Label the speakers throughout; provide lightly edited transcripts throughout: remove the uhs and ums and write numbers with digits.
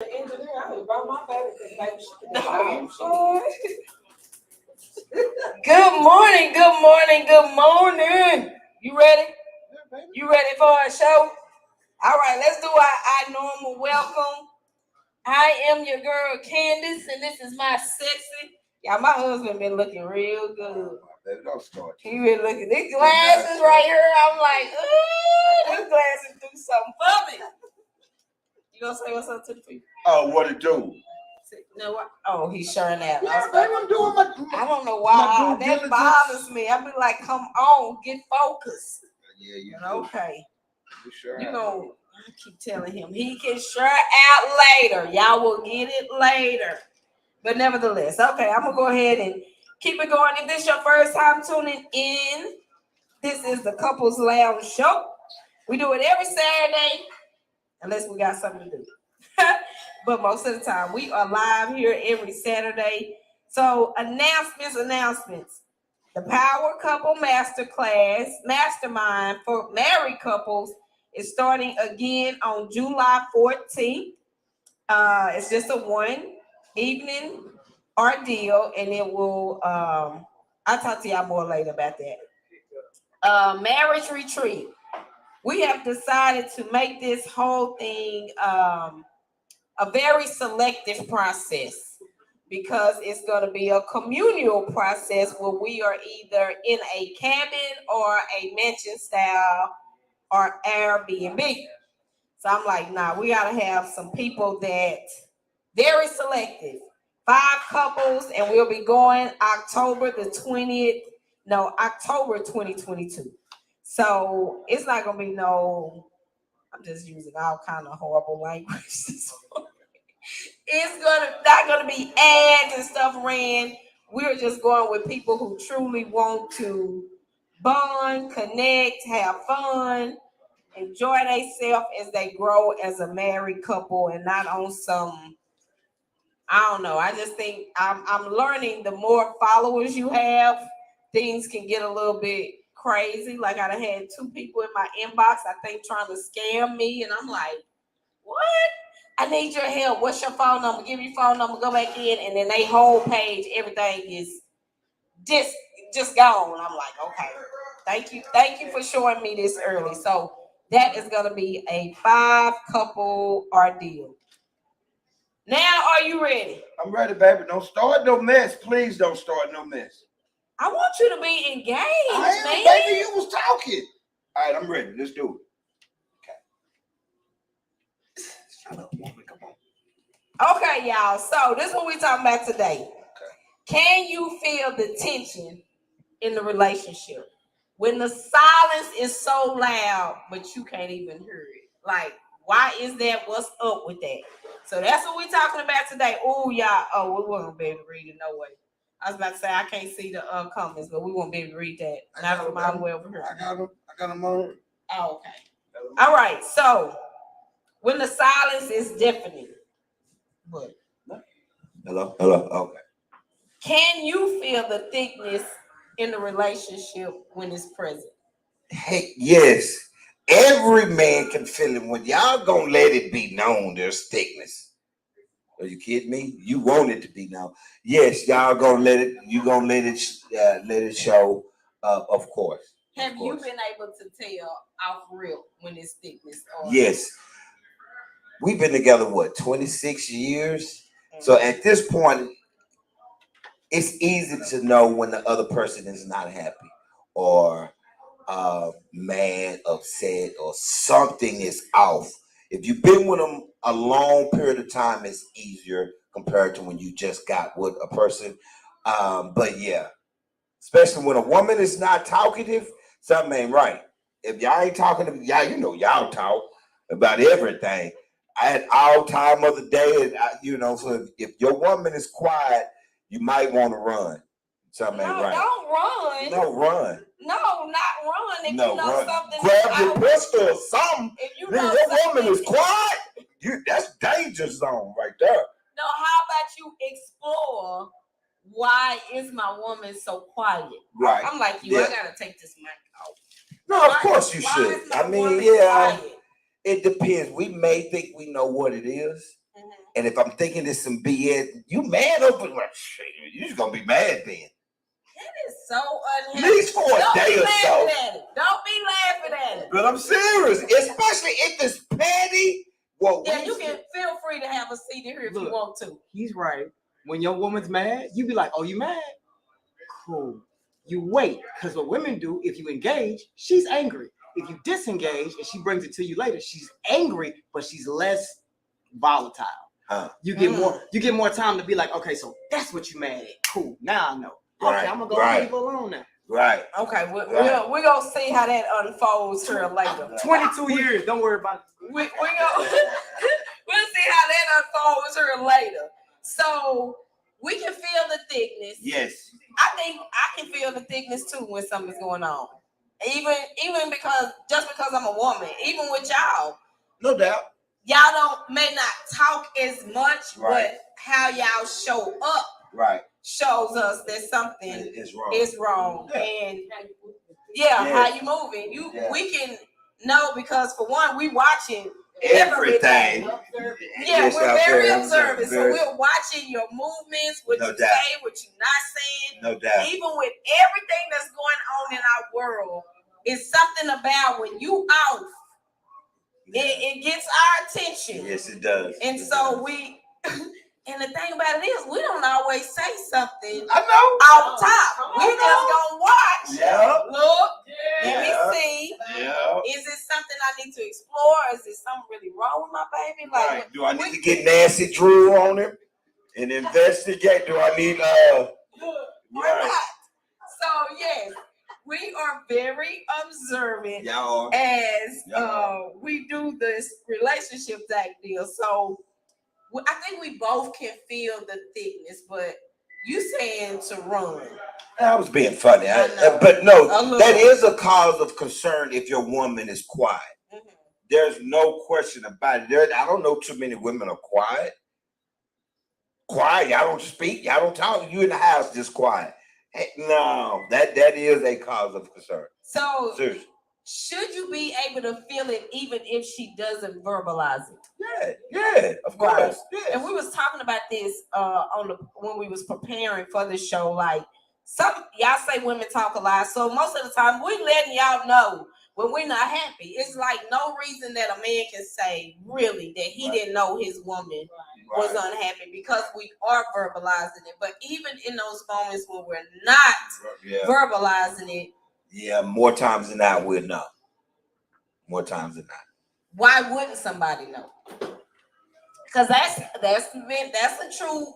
Speaker 1: Engineer, I was about my baby. Good morning, good morning, good morning. You ready? You ready for our show? All right, let's do our normal welcome. I am your girl Candace, and this is my sexy. Yeah, my husband been looking real good.
Speaker 2: Baby, don't start.
Speaker 1: He been looking. These glasses right here, I'm like, ooh, these glasses do something for me. You gonna say what's up to the people?
Speaker 2: Oh, what it do?
Speaker 1: No, what? Oh, he's sharing that.
Speaker 2: Yeah, baby, I'm doing my.
Speaker 1: I don't know why that bothers me. I be like, come on, get focused.
Speaker 2: Yeah, you
Speaker 1: okay.
Speaker 2: You sure?
Speaker 1: You know, I keep telling him he can share out later. Y'all will get it later. But nevertheless, okay, I'm gonna go ahead and keep it going. If this is your first time tuning in, this is the Couples Lounge Show. We do it every Saturday, unless we got something to do. But most of the time, we are live here every Saturday. So announcements. The Power Couple Mastermind for married couples is starting again on July 14th. It's just a one evening ordeal, and it will, I'll talk to y'all more later about that. Marriage retreat. We have decided to make this whole thing a very selective process, because it's going to be a communal process where we are either in a cabin or a mansion style or Airbnb. So I'm like, nah, we got to have some people that very selective. 5 couples, and we'll be going October 2022. So it's not going to be no, I'm just using all kind of horrible language. It's not gonna be ads and stuff ran. We're just going with people who truly want to bond, connect, have fun, enjoy themselves as they grow as a married couple, and not on some. I don't know. I just think I'm learning. The more followers you have, things can get a little bit crazy. Like I had 2 people in my inbox, I think, trying to scam me, and I'm like, what? I need your help. What's your phone number? Give me your phone number. Go back in, and then they whole page, everything is just gone. I'm like, okay, thank you for showing me this early. So that is gonna be a 5 couple ordeal. Now, are you ready?
Speaker 2: I'm ready, baby. Don't start no mess. Please don't start no mess.
Speaker 1: I want you to be engaged.
Speaker 2: I am, baby. You was talking. All right, I'm ready. Let's do it. Okay. Shut up, woman. Come on.
Speaker 1: Okay, y'all. So this is what we're talking about today. Okay. Can you feel the tension in the relationship when the silence is so loud, but you can't even hear it? Like, why is that? What's up with that? So that's what we're talking about today. Oh, y'all. Oh, we won't be able to read it. No way. I was about to say I can't see the comments, but we won't be able to read that. Not from all the way over here.
Speaker 2: I got them on.
Speaker 1: Oh, okay. All right. So when the silence is deafening. What?
Speaker 2: Hello. Okay.
Speaker 1: Can you feel the thickness in the relationship when it's present?
Speaker 2: Hey, yes. Every man can feel it. When y'all gonna let it be known there's thickness. Are you kidding me? You want it to be known. Yes, y'all gonna let it. You gonna let it show. Of course.
Speaker 1: Have you been able to tell off real when it's thickness?
Speaker 2: Yes. We've been together 26 years. Mm-hmm. So at this point, it's easy to know when the other person is not happy or mad, upset, or something is off. If you've been with them a long period of time, it's easier compared to when you just got with a person. But yeah, especially when a woman is not talkative, something ain't right. If y'all ain't talking to y'all, y'all talk about everything. I had all time of the day, so if your woman is quiet, you might want to run. Something ain't right.
Speaker 1: Don't run.
Speaker 2: No, run.
Speaker 1: No, not run. If you know
Speaker 2: run.
Speaker 1: Something,
Speaker 2: grab your pistol or something.
Speaker 1: If you
Speaker 2: know your woman is quiet, that's danger zone right there.
Speaker 1: No, how about you explore why is my woman so quiet?
Speaker 2: Right.
Speaker 1: I'm like you. Yeah. I gotta take this mic off.
Speaker 2: No, of course you should. I mean, yeah. Quiet? It depends. We may think we know what it is, And if I'm thinking it's some BS, you mad over it? Well, shit, you just gonna be mad then.
Speaker 1: That is so
Speaker 2: At
Speaker 1: unhealthy.
Speaker 2: least for a
Speaker 1: Don't
Speaker 2: day
Speaker 1: be
Speaker 2: or
Speaker 1: laughing
Speaker 2: so.
Speaker 1: at it. Don't be laughing at it.
Speaker 2: But I'm serious, especially if it's petty. Well,
Speaker 1: Yeah, you can feel free to have a seat in here if you
Speaker 3: Look.
Speaker 1: want to.
Speaker 3: He's right. When your woman's mad, you be like, "Oh, you mad? Cool." You wait, because what women do, if you engage, she's angry. If you disengage and she brings it to you later, she's angry, but she's less volatile. You get more time to be like, okay, so that's what you mad at. Cool. Now I know. Okay,
Speaker 2: Right,
Speaker 3: I'm gonna go leave her alone now.
Speaker 2: Right.
Speaker 1: Okay, we're going to see how that unfolds here later.
Speaker 3: 22 years. Don't worry about it.
Speaker 1: We'll see how that unfolds here later. So we can feel the thickness.
Speaker 2: Yes.
Speaker 1: I think I can feel the thickness too when something's going on. Even because I'm a woman, even with y'all.
Speaker 2: No doubt.
Speaker 1: Y'all may not talk as much,
Speaker 2: Right.
Speaker 1: but how y'all show up
Speaker 2: Right.
Speaker 1: shows us that something
Speaker 2: It's wrong.
Speaker 1: is wrong.
Speaker 2: Yeah.
Speaker 1: And
Speaker 2: Yes.
Speaker 1: how you moving. We can know because for one, we watching
Speaker 2: Everything.
Speaker 1: Yeah,
Speaker 2: Yes,
Speaker 1: we're
Speaker 2: I'm
Speaker 1: very
Speaker 2: very
Speaker 1: observant. So
Speaker 2: very-
Speaker 1: we're watching your movements, what
Speaker 2: No
Speaker 1: you
Speaker 2: doubt.
Speaker 1: say, what you're not saying.
Speaker 2: No doubt.
Speaker 1: Even with everything that's going on in our world, it's something about when you off, it gets our attention.
Speaker 2: Yes, it does.
Speaker 1: And so we, and the thing about it is, we don't always say something
Speaker 2: I know.
Speaker 1: off top. We just gonna watch.
Speaker 2: Yeah.
Speaker 1: Look,
Speaker 2: Yeah.
Speaker 1: let me see.
Speaker 2: Yeah.
Speaker 1: Is it something I need to explore? Is it something really wrong with my baby? Like,
Speaker 2: Right. Do I need to get Nancy Drew on him and investigate? Do I need
Speaker 1: or
Speaker 2: Right.
Speaker 1: not? So yes, we are very observant
Speaker 2: Y'all.
Speaker 1: as
Speaker 2: Yeah.
Speaker 1: we do this relationship type deal. So I think we both can feel the thickness, but you saying to run.
Speaker 2: I was being funny.
Speaker 1: I know.
Speaker 2: But
Speaker 1: A
Speaker 2: no,
Speaker 1: little.
Speaker 2: that is a cause of concern if your woman is quiet.
Speaker 1: Mhm.
Speaker 2: There's no question about it. I don't know too many women are quiet. Quiet, y'all don't speak, y'all don't talk. You in the house just quiet. Hey, no, that is a cause of concern.
Speaker 1: So
Speaker 2: Seriously.
Speaker 1: should you be able to feel it even if she doesn't verbalize it?
Speaker 2: Yeah, of course.
Speaker 1: Right.
Speaker 2: Yes.
Speaker 1: And we was talking about this when we was preparing for the show. Like y'all say women talk a lot, so most of the time we letting y'all know when we're not happy. It's like no reason that a man can say really that he didn't know his woman was unhappy because we are verbalizing it. But even in those moments when we're not verbalizing it,
Speaker 2: yeah, more times than not we'll know. More times than not.
Speaker 1: why wouldn't somebody know? Because that's a true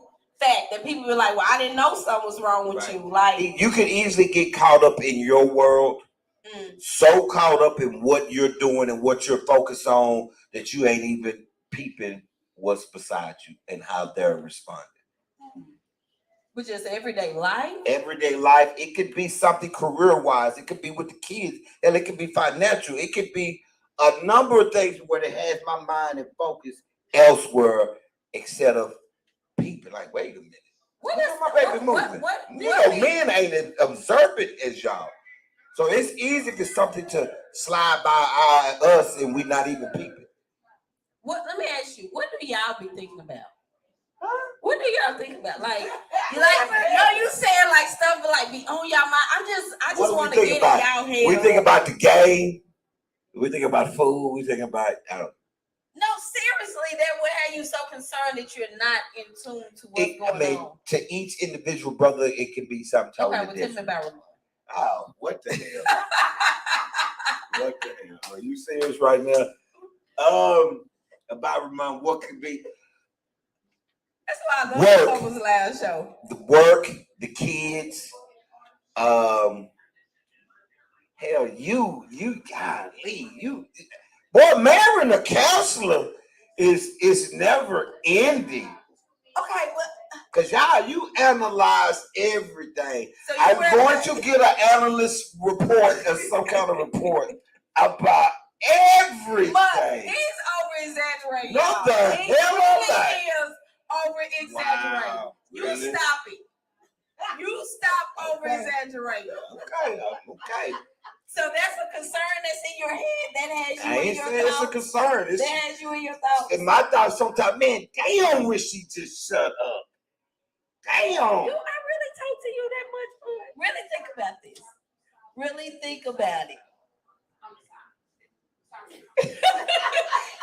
Speaker 1: fact that people be like, well, I didn't know something was wrong with you. Like
Speaker 2: You could easily get caught up in your world, so caught up in what you're doing and what you're focused on that you ain't even peeping what's beside you and how they're responding.
Speaker 1: with just everyday life.
Speaker 2: Everyday life, it could be something career-wise, it could be with the kids, and it could be financial, it could be a number of things where it has my mind and focus elsewhere instead of peeping. Like, wait a minute.
Speaker 1: What
Speaker 2: Look
Speaker 1: is
Speaker 2: at my baby moving? Men ain't as observant as y'all. So it's easy for something to slide by us and we not even peeping.
Speaker 1: Let me ask you, what do y'all be thinking about? What do y'all think about? Like you saying like stuff like be on y'all mind. I just want to get in y'all head.
Speaker 2: We think about the game. We think about food. We think about
Speaker 1: No, seriously, that would have you so concerned that you're not in tune to what's going on.
Speaker 2: To each individual brother, it can be something totally
Speaker 1: Okay, well, tell me
Speaker 2: different.
Speaker 1: about Ramon.
Speaker 2: Oh, what the hell? What the hell? Are you serious right now? About Ramon, what could be?
Speaker 1: That's why I love the Focus Lounge show.
Speaker 2: The work, the kids, hell, you, golly, boy, marrying a counselor is never ending.
Speaker 1: Okay, well,
Speaker 2: cause y'all, you analyze everything.
Speaker 1: So
Speaker 2: I'm going to get an analyst report or some kind of report about everything.
Speaker 1: But he's over exaggerating.
Speaker 2: What the hell am I?
Speaker 1: He is over exaggerating.
Speaker 2: Wow,
Speaker 1: you
Speaker 2: really?
Speaker 1: stop it. You stop over exaggerating.
Speaker 2: Okay.
Speaker 1: So that's a concern that's in your head that has
Speaker 2: I
Speaker 1: you in
Speaker 2: ain't
Speaker 1: your
Speaker 2: saying it's a
Speaker 1: thoughts.
Speaker 2: concern. It's
Speaker 1: That has you in your thoughts.
Speaker 2: in my thoughts sometimes, man, damn, wish she just shut up. Damn.
Speaker 1: Do I really talk to you that much? Really think about this. Really think about it.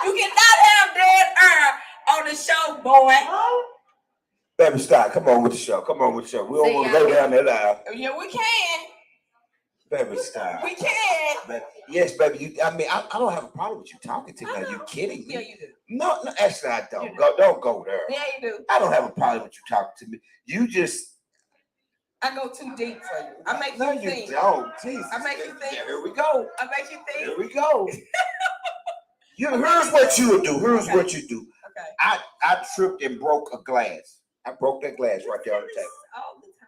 Speaker 1: You cannot have dead air on the show, boy.
Speaker 2: Baby, stop. Come on with the show. Come on with the show. We don't
Speaker 1: See,
Speaker 2: want to go down that aisle.
Speaker 1: Yeah, we can.
Speaker 2: Baby, stop.
Speaker 1: We can.
Speaker 2: But yes, baby. I don't have a problem with you talking to me. Are you kidding me?
Speaker 1: Yeah, you do.
Speaker 2: No, actually, I
Speaker 1: You
Speaker 2: don't.
Speaker 1: do.
Speaker 2: Don't go there.
Speaker 1: Yeah, you do.
Speaker 2: I don't have a problem with you talking to me. You just.
Speaker 1: I go too deep for you. I make
Speaker 2: No,
Speaker 1: you
Speaker 2: you
Speaker 1: think.
Speaker 2: don't. Jesus.
Speaker 1: I make you think.
Speaker 2: Here we go.
Speaker 1: I make you think.
Speaker 2: Here we go. Here's what you would do. Here's
Speaker 1: Okay.
Speaker 2: what you do.
Speaker 1: Okay.
Speaker 2: I tripped and broke a glass. I broke that glass right there on the
Speaker 1: This
Speaker 2: table.
Speaker 1: all the time.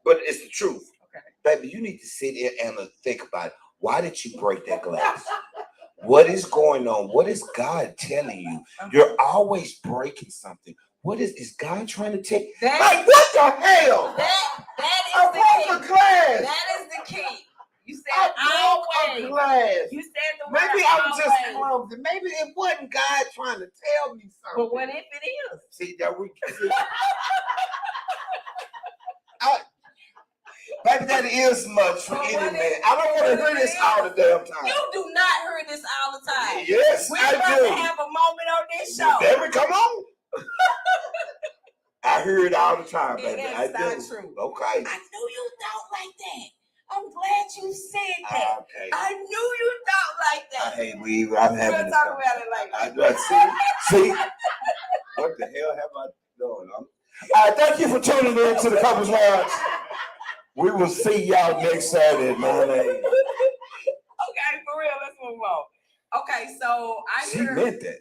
Speaker 2: But it's the truth.
Speaker 1: Okay.
Speaker 2: Baby, you need to sit here and think about it. Why did you break that glass? What is going on? What is God telling you? You're always breaking something. What is God trying to tell you?
Speaker 1: That,
Speaker 2: Like, what the hell?
Speaker 1: that
Speaker 2: I
Speaker 1: is
Speaker 2: broke
Speaker 1: the
Speaker 2: a
Speaker 1: key.
Speaker 2: glass.
Speaker 1: That is the key. You said
Speaker 2: I broke a
Speaker 1: always.
Speaker 2: glass.
Speaker 1: You said the word
Speaker 2: Maybe I'm just
Speaker 1: always.
Speaker 2: clumsy. Maybe it wasn't God trying to tell me something.
Speaker 1: But what if it is?
Speaker 2: See, that we baby, that is much for
Speaker 1: But
Speaker 2: any
Speaker 1: what
Speaker 2: man.
Speaker 1: if-
Speaker 2: I don't want to
Speaker 1: what
Speaker 2: hear
Speaker 1: if
Speaker 2: this
Speaker 1: it
Speaker 2: all the damn time.
Speaker 1: You do not hear this all the time.
Speaker 2: Yes,
Speaker 1: We're
Speaker 2: I
Speaker 1: about
Speaker 2: do.
Speaker 1: to have a moment on this show.
Speaker 2: Baby, come on. I hear it all the time,
Speaker 1: And
Speaker 2: baby.
Speaker 1: that's
Speaker 2: I
Speaker 1: not
Speaker 2: do.
Speaker 1: true.
Speaker 2: Okay.
Speaker 1: I knew you thought like that. I'm glad you said that.
Speaker 2: Okay.
Speaker 1: I knew you thought like
Speaker 2: I
Speaker 1: that.
Speaker 2: hate we. I'm having
Speaker 1: We'll
Speaker 2: this
Speaker 1: talk
Speaker 2: conversation.
Speaker 1: about it later.
Speaker 2: See, what the hell have I done? All right, thank you for tuning in to the Couples Lounge. We will see y'all next Saturday at 9 a.m.
Speaker 1: Okay, for real, let's move on. Okay, so I
Speaker 2: She
Speaker 1: hear.
Speaker 2: meant that.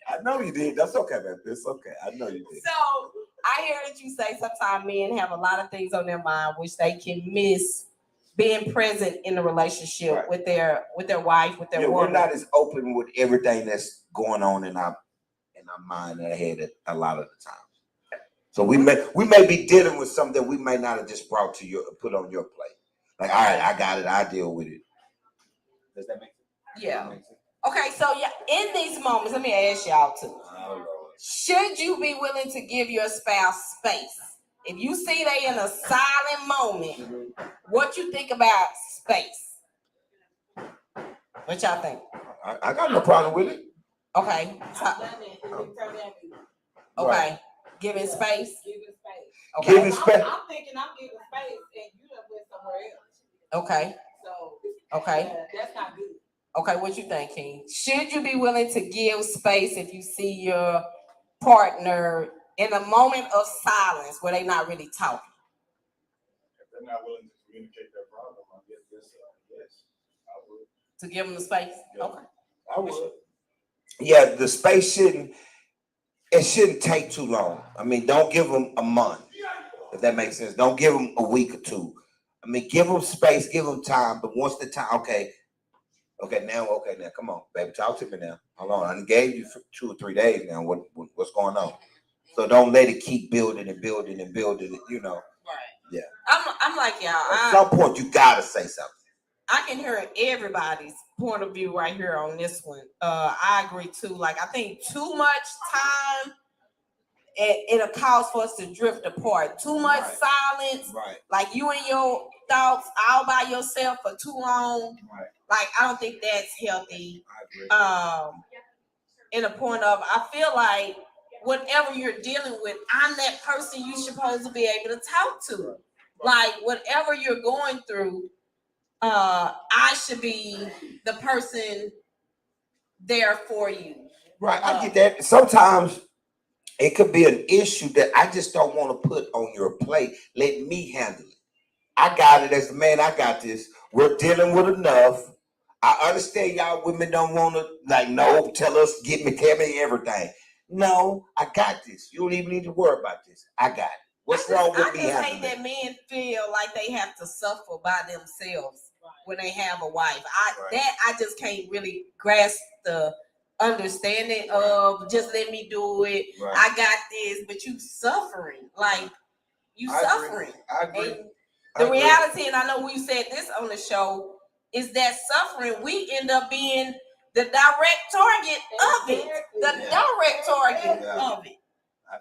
Speaker 2: I know you did. That's okay, man. It's okay. I know you did.
Speaker 1: So I hear that you say sometimes men have a lot of things on their mind which they can miss being present in the relationship
Speaker 2: Right.
Speaker 1: with their wife, with their
Speaker 2: Yeah, we're
Speaker 1: woman.
Speaker 2: not as open with everything that's going on in our mind and our head a lot of the time. So we may be dealing with something that we may not have just brought to put on your plate. Like, all right, I got it. I deal with it. Does that make sense?
Speaker 1: Yeah. Okay, so yeah, in these moments, let me ask y'all too.
Speaker 2: Oh, Lord.
Speaker 1: Should you be willing to give your spouse space? If you see they in a silent moment, what you think about space? What y'all think?
Speaker 2: I got no problem with it.
Speaker 1: Okay. Okay.
Speaker 2: Right.
Speaker 1: Giving space.
Speaker 4: Giving space.
Speaker 1: Okay.
Speaker 2: Giving space.
Speaker 4: I'm thinking I'm giving space and you done went somewhere else.
Speaker 1: Okay.
Speaker 4: So
Speaker 1: Okay.
Speaker 4: that's not good.
Speaker 1: Okay. What you think, King? Should you be willing to give space if you see your partner in a moment of silence where they're not really talking?
Speaker 5: If they're not willing to communicate their problem, I guess yes, I would.
Speaker 1: To give them the space?
Speaker 5: Yeah.
Speaker 1: Okay.
Speaker 2: I would. Yeah, the space shouldn't take too long. I mean, don't give them a month, if that makes sense. Don't give them a week or two. I mean, give them space, give them time. But once the time, okay, now, come on, baby, talk to me now. Hold on, I gave you for 2 or 3 days now. What's going on? So don't let it keep building and building and building. You know.
Speaker 1: Right.
Speaker 2: Yeah.
Speaker 1: I'm like y'all.
Speaker 2: At some point, you gotta say something.
Speaker 1: I can hear everybody's point of view right here on this one. I agree too. Like, I think too much time, it'll cause for us to drift apart. Too much
Speaker 2: Right.
Speaker 1: silence,
Speaker 2: Right.
Speaker 1: like you and your thoughts all by yourself for too long.
Speaker 2: Right.
Speaker 1: Like, I don't think that's healthy.
Speaker 2: I agree.
Speaker 1: In a point of, I feel like whatever you're dealing with, I'm that person you're supposed to be able to talk to. Like, whatever you're going through, I should be the person there for you.
Speaker 2: Right, I get that. Sometimes it could be an issue that I just don't want to put on your plate. Let me handle it. I got it as a man. I got this. We're dealing with enough. I understand y'all women don't want to, like, no, tell me everything. No, I got this. You don't even need to worry about this. I got it. What's wrong with me
Speaker 1: I just hate
Speaker 2: handling
Speaker 1: that
Speaker 2: it?
Speaker 1: men feel like they have to suffer by themselves when they have a wife.
Speaker 2: Right.
Speaker 1: I just can't really grasp the understanding of just let me do it.
Speaker 2: Right.
Speaker 1: I got this, but you suffering. Like, you
Speaker 2: I agree.
Speaker 1: suffering.
Speaker 2: I agree.
Speaker 1: And
Speaker 2: I
Speaker 1: the
Speaker 2: agree.
Speaker 1: reality, and I know we said this on the show, is that suffering, we end up being the direct target of it. The
Speaker 2: Yeah.
Speaker 1: direct target
Speaker 2: Yeah.
Speaker 1: of it.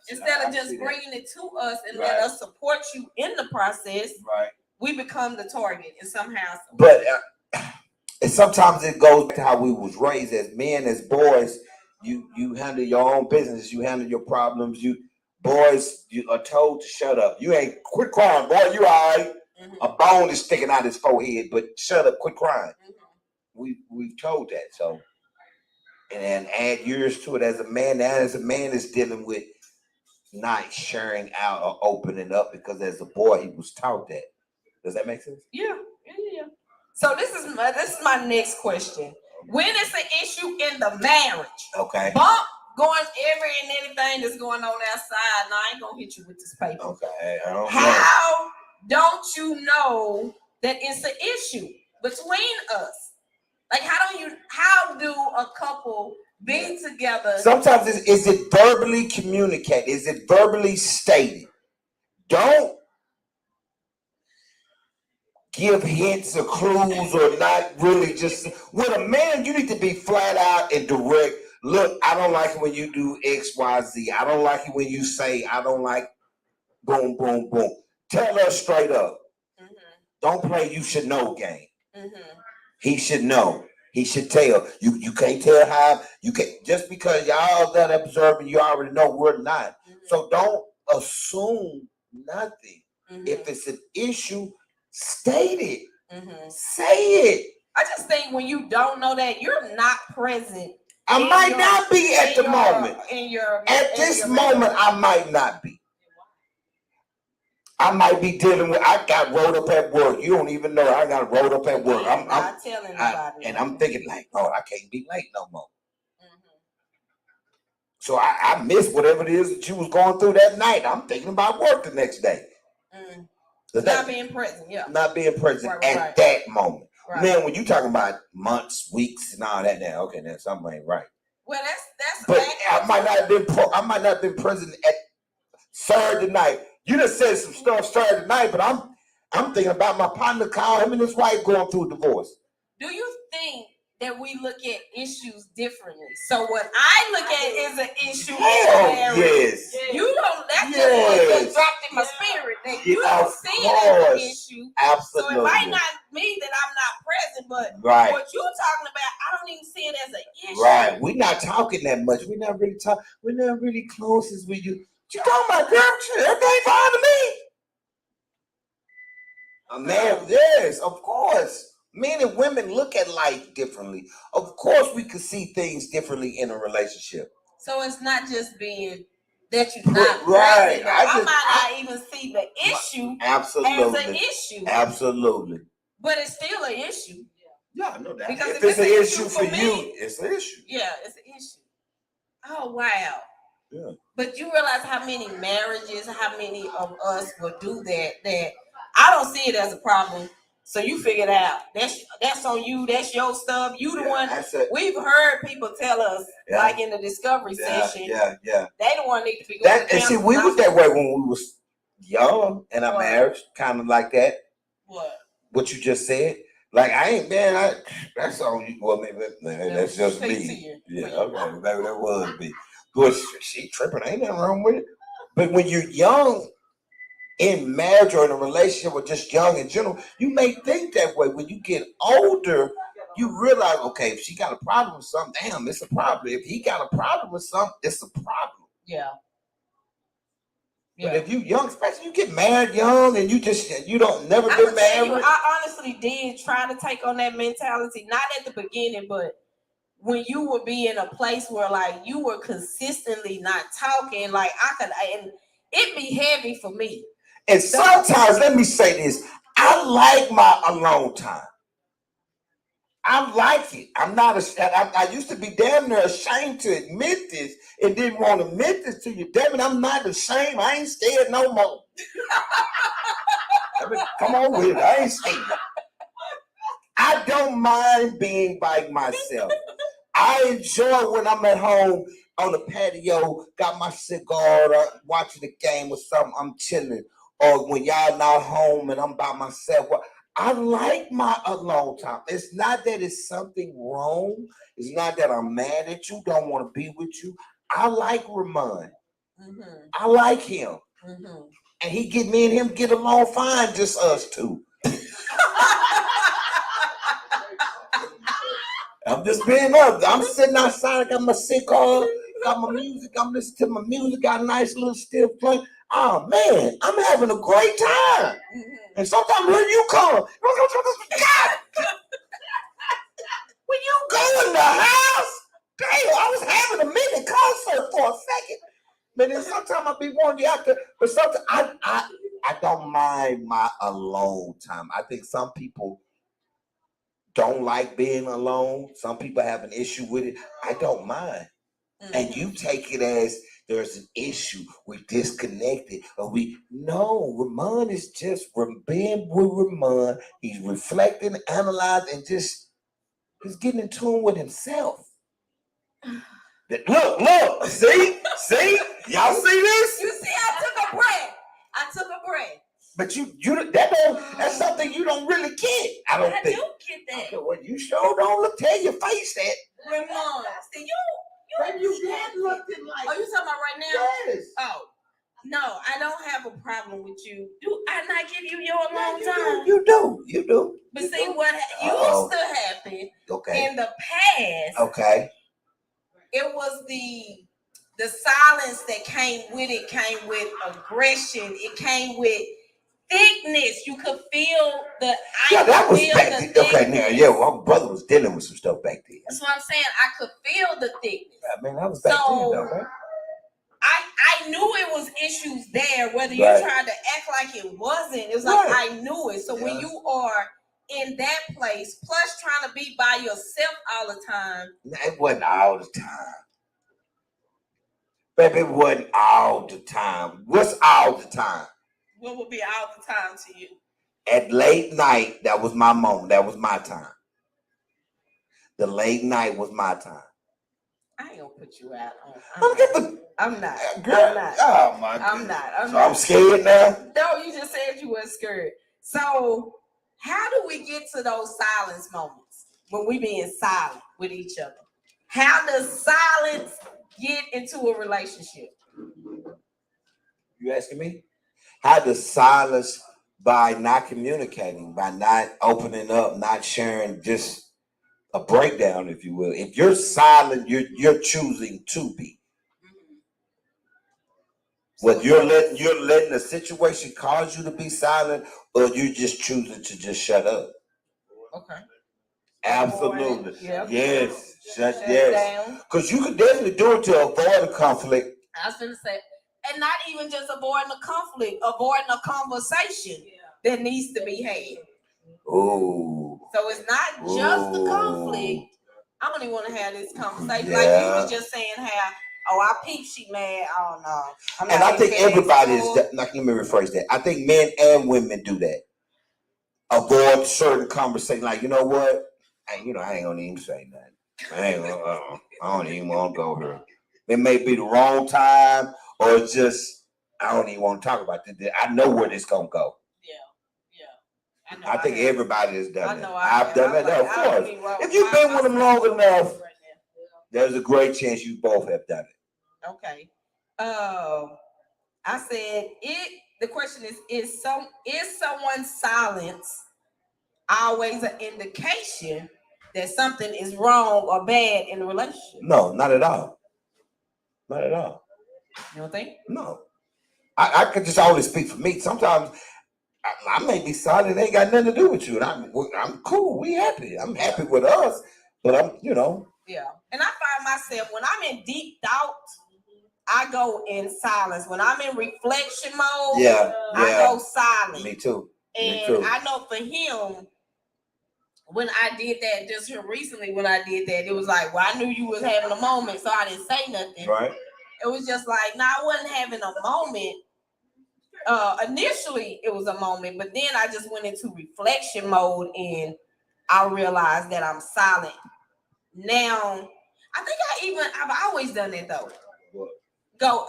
Speaker 1: Instead of just bringing it to us and let
Speaker 2: Right.
Speaker 1: us support you in the process,
Speaker 2: right.
Speaker 1: we become the target and somehow.
Speaker 2: But and sometimes it goes to how we was raised as men, as boys. You handle your own business. You handle your problems. You are told to shut up. You ain't quit crying, boy. You all right.
Speaker 1: Mhm.
Speaker 2: A bone is sticking out his forehead, but shut up, quit crying.
Speaker 1: Mhm.
Speaker 2: We've told that. So, and add years to it as a man. Now, as a man is dealing with not sharing out or opening up because as a boy he was taught that. Does that make sense?
Speaker 1: Yeah. So this is my next question. When is the issue in the marriage?
Speaker 2: Okay.
Speaker 1: Bump going every and anything that's going on outside. Now I ain't gonna hit you with this paper.
Speaker 2: Okay. I don't know.
Speaker 1: How don't you know that it's an issue between us? Like how do a couple be together?
Speaker 2: Sometimes is it verbally communicated? Is it verbally stated? Don't give hints or clues or not really just with a man, you need to be flat out and direct. Look, I don't like it when you do X, Y, Z. I don't like it when you say I don't like boom, boom, boom. Tell us straight up.
Speaker 1: Mhm.
Speaker 2: Don't play you should know game.
Speaker 1: Mhm.
Speaker 2: He should know. He should tell. You can't tell how you can just because y'all that observing, you already know we're not.
Speaker 1: Mhm.
Speaker 2: So don't assume nothing.
Speaker 1: Mhm.
Speaker 2: If it's an issue, state it.
Speaker 1: Mhm.
Speaker 2: Say it.
Speaker 1: I just think when you don't know that, you're not present.
Speaker 2: I might not be at the moment. At this moment, I might not be. I might be dealing with. I got rolled up at work. You don't even know. I got rolled up at work.
Speaker 1: I'm not telling anybody.
Speaker 2: And I'm thinking like, oh, I can't be late no more.
Speaker 1: Mhm.
Speaker 2: So I missed whatever it is that you was going through that night. I'm thinking about work the next day.
Speaker 1: Mm.
Speaker 2: Not
Speaker 1: Not being present, yeah.
Speaker 2: Not being present
Speaker 1: Right,
Speaker 2: at
Speaker 1: right.
Speaker 2: that moment.
Speaker 1: Right.
Speaker 2: Man, when you talking about months, weeks, and all that, now okay, then something ain't right.
Speaker 1: Well, that's.
Speaker 2: But I might not have been present at Saturday night. You just said some stuff Saturday night, but I'm thinking about my partner Kyle, him and his wife going through a divorce.
Speaker 1: Do you think that we look at issues differently? So what I look at is an issue.
Speaker 2: Hell yes.
Speaker 1: You don't. That's just
Speaker 2: Yes.
Speaker 1: what dropped in my spirit. That you
Speaker 2: Yeah,
Speaker 1: don't
Speaker 2: of
Speaker 1: see it as an
Speaker 2: course.
Speaker 1: issue.
Speaker 2: Absolutely.
Speaker 1: So it might not be that I'm not present, but
Speaker 2: Right.
Speaker 1: what you're talking about, I don't even see it as an issue.
Speaker 2: Right. We're not talking that much. We're not really talking. We're not really close as we do. What you talking about, girl? Everything fine to me. A man, yes, of course. Men and women look at life differently. Of course, we could see things differently in a relationship.
Speaker 1: So it's not just being that you're not
Speaker 2: Right.
Speaker 1: present. I might not even see the issue
Speaker 2: Absolutely.
Speaker 1: as an issue.
Speaker 2: Absolutely.
Speaker 1: But it's still an issue.
Speaker 2: Yeah, I know that.
Speaker 1: Because
Speaker 2: If it's an issue for you, it's an issue.
Speaker 1: Yeah, it's an issue. Oh wow.
Speaker 2: Yeah.
Speaker 1: But you realize how many marriages, how many of us will do that I don't see it as a problem. So you figure it out. That's on you. That's your stuff. You the one. We've heard people tell us, like in the discovery session.
Speaker 2: Yeah.
Speaker 1: They the one need to be going.
Speaker 2: And see, we was that way when we was young in our marriage, kind of like that. What you just said. Like I ain't man. That's on you. Well, maybe that's just me. Yeah, okay, maybe that was me. But she tripping. Ain't nothing wrong with it. But when you're young, in marriage or in a relationship or just young in general, you may think that way. When you get older, you realize, okay, if she got a problem with something, damn, it's a problem. If he got a problem with something, it's a problem.
Speaker 1: Yeah.
Speaker 2: But if you young, especially you get married young and you don't never been married.
Speaker 1: I honestly did try to take on that mentality, not at the beginning, but when you would be in a place where like you were consistently not talking, like and it'd be heavy for me.
Speaker 2: And sometimes, let me say this, I like my alone time. I like it. I used to be damn near ashamed to admit this and didn't want to admit this to you. Damn it, I'm not ashamed. I ain't scared no more. Come on with it. I ain't scared. I don't mind being by myself. I enjoy when I'm at home on the patio, got my cigar, watching the game or something, I'm chilling. Or when y'all not home and I'm by myself, I like my alone time. It's not that it's something wrong. It's not that I'm mad at you, don't want to be with you. I like Ramon.
Speaker 1: Mhm,
Speaker 2: I like him.
Speaker 1: mhm.
Speaker 2: And me and him get along fine, just us two. I'm just being up. I'm sitting outside, I got my cigar, got my music, I'm listening to my music, got a nice little stiff play. Oh man, I'm having a great time.
Speaker 1: Mhm.
Speaker 2: And sometimes when you come, God, when you go in the house, damn, I was having a mini concert for a second. But then sometimes I be wanting you out there, but sometimes I don't mind my alone time. I think some people don't like being alone. Some people have an issue with it. I don't mind. And you take it as there's an issue, we're disconnected, or Ramon is just being with Ramon. He's reflecting, analyzing, and he's getting in tune with himself. Look, see, y'all see this?
Speaker 1: You see, I took a breath.
Speaker 2: But that's something you don't really get. I don't think.
Speaker 1: do get that.
Speaker 2: Okay, well, you sure don't tell your face that.
Speaker 1: Ramon, see, you
Speaker 4: But you did look at like.
Speaker 1: Oh, you talking about right now?
Speaker 2: Yes.
Speaker 1: Oh, no, I don't have a problem with you. Do I not give you your alone time?
Speaker 2: You do.
Speaker 1: But see, what
Speaker 2: Uh-oh.
Speaker 1: used to happen
Speaker 2: Okay.
Speaker 1: in the past,
Speaker 2: Okay.
Speaker 1: it was the silence that came with it, came with aggression, it came with thickness. You could feel the
Speaker 2: Yeah, that was
Speaker 1: feel
Speaker 2: back
Speaker 1: the
Speaker 2: then. Okay,
Speaker 1: thickness.
Speaker 2: now, yeah, my brother was dealing with some stuff back then.
Speaker 1: That's what I'm saying. I could feel the thickness.
Speaker 2: I mean, that was back then, though, right?
Speaker 1: I knew it was issues there, whether you
Speaker 2: Right.
Speaker 1: tried to act like it wasn't. It was like
Speaker 2: Right.
Speaker 1: I knew it. So when
Speaker 2: Yeah.
Speaker 1: you are in that place, plus trying to be by yourself all the time.
Speaker 2: It wasn't all the time. Baby, it wasn't all the time. What's all the time?
Speaker 1: What would be all the time to you?
Speaker 2: At late night, that was my moment. That was my time. The late night was my time.
Speaker 1: I ain't gonna put you out.
Speaker 2: I'm
Speaker 1: not.
Speaker 2: girl.
Speaker 1: I'm not.
Speaker 2: Oh my God.
Speaker 1: I'm not.
Speaker 2: So I'm scared now.
Speaker 1: No, you just said you weren't scared. So how do we get to those silence moments when we being silent with each other? How does silence get into a relationship?
Speaker 2: You asking me? How does silence by not communicating, by not opening up, not sharing, just a breakdown, if you will. If you're silent, you're choosing to be. What you're letting the situation cause you to be silent, or you're just choosing to just shut up.
Speaker 1: Okay.
Speaker 2: Absolutely.
Speaker 1: Yep.
Speaker 2: Yes. Shut
Speaker 1: Yes.
Speaker 2: Because you can definitely do it to avoid a conflict.
Speaker 1: I was gonna say, and not even just avoiding a conflict, avoiding a conversation that needs to be had.
Speaker 2: Ooh.
Speaker 1: So it's not just the conflict. I don't even want to have this conversation. Like you was just saying how, I peep she mad. Oh no.
Speaker 2: And I think everybody is, let me rephrase that. I think men and women do that. Avoid certain conversation. Like, you know what? I ain't gonna even say nothing. I don't even want to go here. It may be the wrong time, or it's just, I don't even want to talk about this. I know where this gonna go.
Speaker 1: Yeah.
Speaker 2: I think everybody has done that.
Speaker 1: I've
Speaker 2: done that. Of course. If you've been with them long enough, there's a great chance you both have done it.
Speaker 1: Okay. I said the question is someone's silence always an indication that something is wrong or bad in the relationship?
Speaker 2: No, not at all. Not at all.
Speaker 1: You don't think?
Speaker 2: No. I could just only speak for me. Sometimes I may be silent. It ain't got nothing to do with you. And I'm cool. We happy. I'm happy with us. But
Speaker 1: Yeah. And I find myself, when I'm in deep thought, I go in silence. When I'm in reflection mode, I go silent.
Speaker 2: Me too.
Speaker 1: And I know for him, when I did that just here recently, it was like, well, I knew you was having a moment, so I didn't say nothing.
Speaker 2: Right.
Speaker 1: It was just like, no, I wasn't having a moment. Initially, it was a moment, but then I just went into reflection mode and I realized that I'm silent. Now, I think I've always done that though.
Speaker 2: What?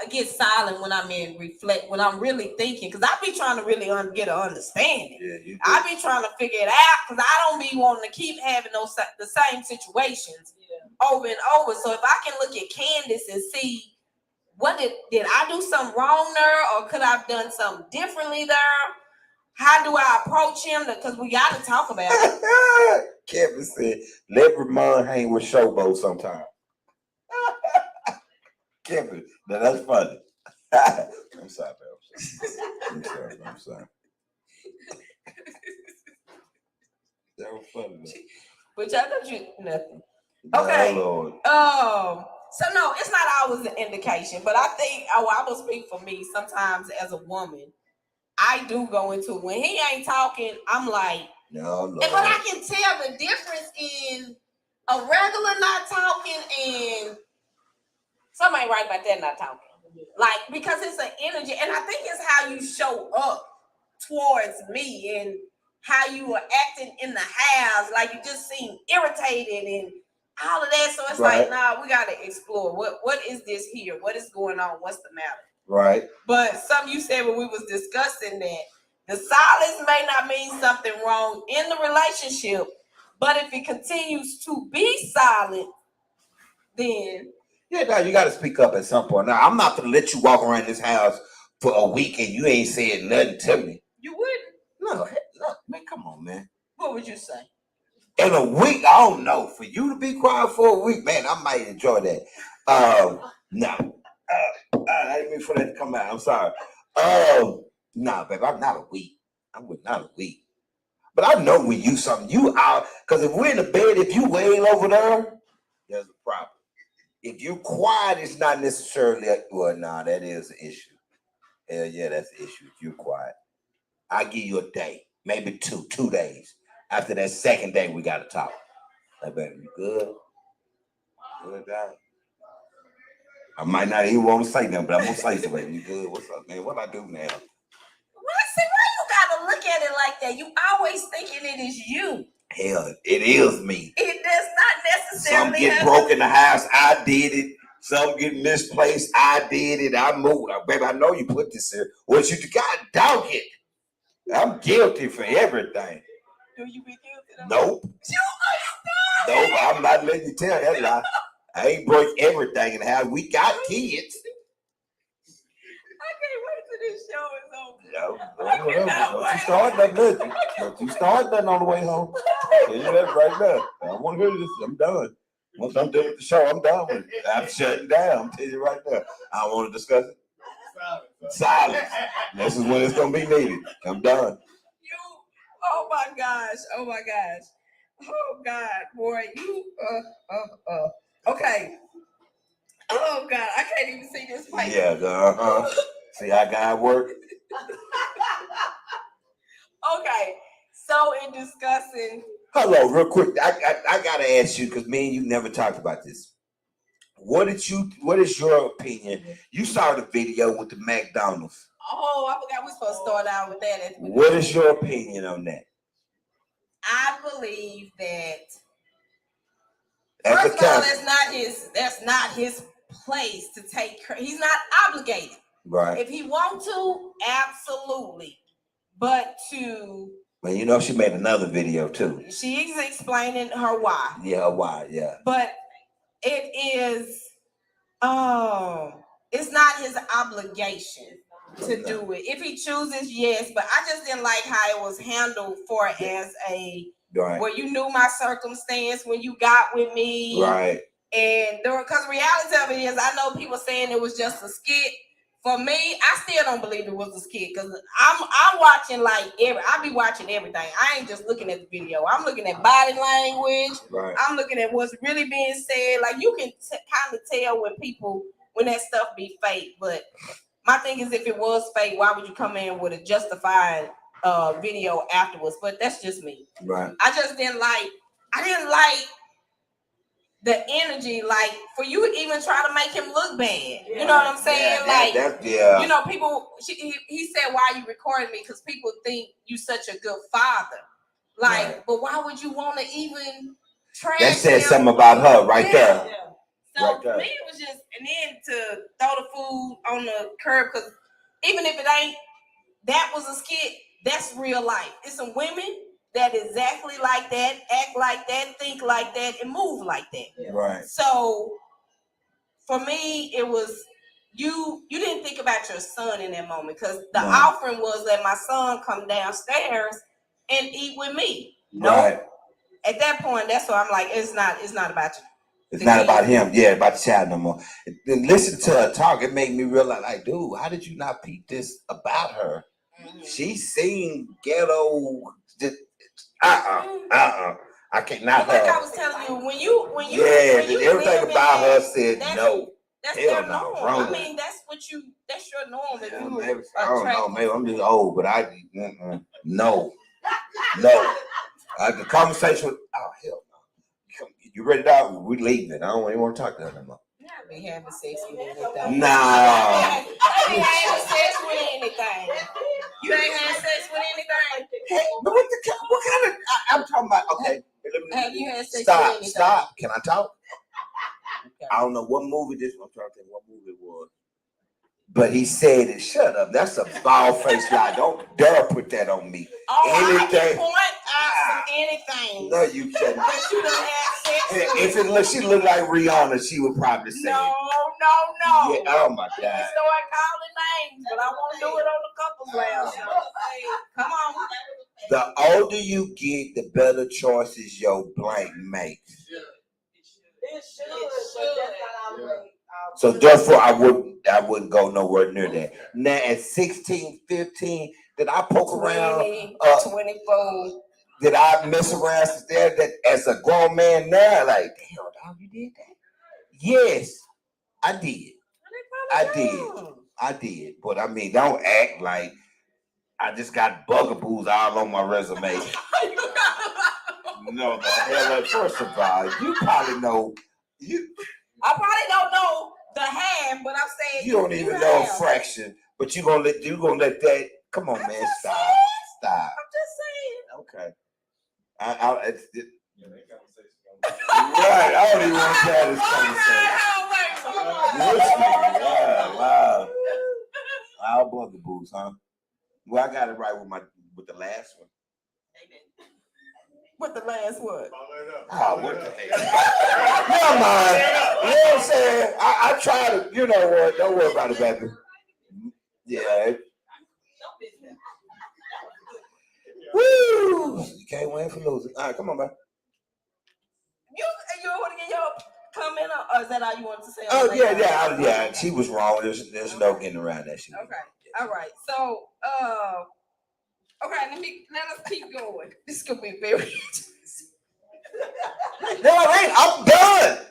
Speaker 1: get silent when I'm in reflect, when I'm really thinking, because I be trying to really get an understanding.
Speaker 2: Yeah, you
Speaker 1: I be trying to figure it out because I don't be wanting to keep having the same situations over and over. So if I can look at Candace and see what did I do something wrong there, or could I have done something differently there? How do I approach him? Because we got to talk about it.
Speaker 2: Kevin said, let Ramon hang with Showboat sometime. Kevin, now that's funny. I'm sorry, man. I'm sorry. That was funny, though.
Speaker 1: But y'all don't you nothing. Okay.
Speaker 2: Lord.
Speaker 1: So no, it's not always an indication, but I think I will speak for me. Sometimes as a woman, I do go into when he ain't talking, I'm like,
Speaker 2: no.
Speaker 1: But I can tell the difference in a regular not talking and somebody right about that not talking. Like, because it's an energy, and I think it's how you show up towards me and how you are acting in the house. Like, you just seem irritated and all of that. So it's like, nah, we gotta explore. What is this here? What is going on? What's the matter?
Speaker 2: Right.
Speaker 1: But something you said when we was discussing that the silence may not mean something wrong in the relationship, but if it continues to be silent, then
Speaker 2: yeah, no, you got to speak up at some point. Now, I'm not gonna let you walk around this house for a week and you ain't saying nothing to me.
Speaker 1: You wouldn't.
Speaker 2: No, man, come on, man.
Speaker 1: What would you say?
Speaker 2: In a week, I don't know. For you to be quiet for a week, man, I might enjoy that. No. I didn't mean for that to come out. I'm sorry. Nah, babe, I'm not a week. I'm with not a week. But I know when you something, you out, because if we're in the bed, if you wail over there, there's a problem. If you're quiet, it's not necessarily, that is an issue. Hell yeah, that's the issue. If you're quiet, I'll give you a day, maybe 2 days. After that second day, we got to talk. Hey, baby, you good? Good, dog? I might not even want to say nothing, but I'm going to say something. You good? What's up, man? What I do now?
Speaker 1: Why you gotta look at it like that? You always thinking it is you.
Speaker 2: Hell, it is me.
Speaker 1: It does not necessarily.
Speaker 2: Some get broke in the house. I did it. Some get misplaced. I did it. I moved. Baby, I know you put this here. What you got? Dog it. I'm guilty for everything.
Speaker 1: Do you be guilty?
Speaker 2: Nope. Nope. I'm not letting you tell that lie. I ain't break everything in the house. We got kids.
Speaker 1: I can't wait till this show is over.
Speaker 2: Don't you start nothing. Don't you start nothing on the way home. Tell you that right now. I don't want to hear this. I'm done. Once I'm done with the show, I'm done with it. I'm shutting down. I'm telling you right now. I don't want to discuss it. Silence. This is when it's gonna be needed. I'm done.
Speaker 1: Oh my gosh. Oh God, boy, you okay. Oh God, I can't even see this face.
Speaker 2: Yeah, see how God work?
Speaker 1: Okay, so in discussing.
Speaker 2: Hello, real quick. I gotta ask you, because me and you never talked about this. What is your opinion? You saw the video with the McDonald's.
Speaker 1: Oh, I forgot we're supposed to start out with that.
Speaker 2: What is your opinion on that?
Speaker 1: I believe that
Speaker 2: As
Speaker 1: first of all, that's not his place to take. He's not obligated.
Speaker 2: Right.
Speaker 1: If he want to, absolutely. But to.
Speaker 2: Well, you know, she made another video too.
Speaker 1: She's explaining her why.
Speaker 2: Yeah, her why. Yeah.
Speaker 1: But it is. It's not his obligation to do it. If he chooses, yes. But I just didn't like how it was handled for as a.
Speaker 2: Right.
Speaker 1: Where you knew my circumstance when you got with me.
Speaker 2: Right.
Speaker 1: And because the reality of it is, I know people saying it was just a skit. For me, I still don't believe it was a skit because I'm watching I be watching everything. I ain't just looking at the video. I'm looking at body language.
Speaker 2: Right.
Speaker 1: I'm looking at what's really being said. Like you can kind of tell when that stuff be fake. But my thing is, if it was fake, why would you come in with a justified video afterwards? But that's just me.
Speaker 2: Right.
Speaker 1: I didn't like the energy, like for you to even try to make him look bad. You know what I'm saying? You know, people. He said, "Why are you recording me?" Because people think you such a good father. Like, right. But why would you want to even trash?
Speaker 2: That says something about her right there.
Speaker 1: Yeah. So
Speaker 2: Right
Speaker 1: for
Speaker 2: there.
Speaker 1: me, it was just, and then to throw the food on the curb, because even if it ain't, that was a skit, that's real life. It's some women that exactly like that, act like that, think like that, and move like that.
Speaker 2: Right.
Speaker 1: So for me, it was you didn't think about your son in that moment, because the
Speaker 2: No.
Speaker 1: offering was that my son come downstairs and eat with me.
Speaker 2: Right.
Speaker 1: At that point, that's why I'm like, it's not about you.
Speaker 2: It's not about him. Yeah, about the child no more. Then listen to her talk. It made me realize, like, dude, how did you not peep this about her? She seen ghetto. I can't not
Speaker 1: Like I
Speaker 2: her.
Speaker 1: was telling you, when you
Speaker 2: Yeah,
Speaker 1: when you
Speaker 2: everything
Speaker 1: live in
Speaker 2: about her
Speaker 1: that,
Speaker 2: said
Speaker 1: that's-
Speaker 2: no.
Speaker 1: that's
Speaker 2: Hell
Speaker 1: their
Speaker 2: no,
Speaker 1: norm.
Speaker 2: wrong
Speaker 1: I
Speaker 2: with
Speaker 1: mean, that's your norm. If
Speaker 2: Yeah,
Speaker 1: you
Speaker 2: maybe, I don't know.
Speaker 1: attracted
Speaker 2: Maybe I'm
Speaker 1: to
Speaker 2: just
Speaker 1: it.
Speaker 2: old, but no. The conversation with, oh hell no. You ready to out? We leaving. I don't even want to talk to her no more.
Speaker 1: You not be having sex with anything.
Speaker 2: Nah.
Speaker 1: I be having sex with anything. You ain't had sex with anything.
Speaker 2: Hey, but what kind of? I'm talking about. Okay,
Speaker 1: Have you had sex with anything?
Speaker 2: Stop. Can I talk?
Speaker 1: Okay.
Speaker 2: I don't know what movie this. I'm trying to think what movie it was. But he said it. Shut up. That's a bald faced lie. Don't dare put that on me.
Speaker 1: Oh, I can
Speaker 2: Anything.
Speaker 1: point out some anything.
Speaker 2: No, you shouldn't.
Speaker 1: That you done had sex with.
Speaker 2: If it look, she looked like Rihanna, she would probably say.
Speaker 1: No.
Speaker 2: Yeah, oh my
Speaker 1: We
Speaker 2: God.
Speaker 1: can start calling names, but I won't do it on the couples lounge. Come on.
Speaker 2: The older you get, the better choices your blank makes.
Speaker 4: It should, but that's not always.
Speaker 2: So therefore, I wouldn't go nowhere near that. Now at 16, 15, did I poke around?
Speaker 1: 24.
Speaker 2: Did I mess around there? That as a grown man now, like, damn, dog, you did that? Yes, I did. I did. But I mean, don't act like I just got bugaboos all on my resume. No, the hell, first of all, you probably know
Speaker 1: I probably don't know the half, but I'm saying
Speaker 2: you don't even know a
Speaker 1: have.
Speaker 2: fraction, but you gonna let that. Come on, man, stop.
Speaker 1: I'm just saying.
Speaker 2: Okay.
Speaker 5: Yeah, that conversation.
Speaker 2: Right. I don't even want to have this conversation. This nigga, wow. All bugaboos, huh? Well, I got it right with the last one.
Speaker 1: What the last one?
Speaker 2: Oh, what the heck? Never mind. You know what I'm saying? I try to, you know what? Don't worry about it, baby. Yeah. Woo! You can't win for losing. All right, come on, man.
Speaker 1: You want to get your comment on, or is that all you want to say?
Speaker 2: Oh, yeah. She was wrong. There's no getting around that shit.
Speaker 1: Okay. All right. So, okay, let us keep going. This could be very interesting.
Speaker 2: No, I ain't. I'm done.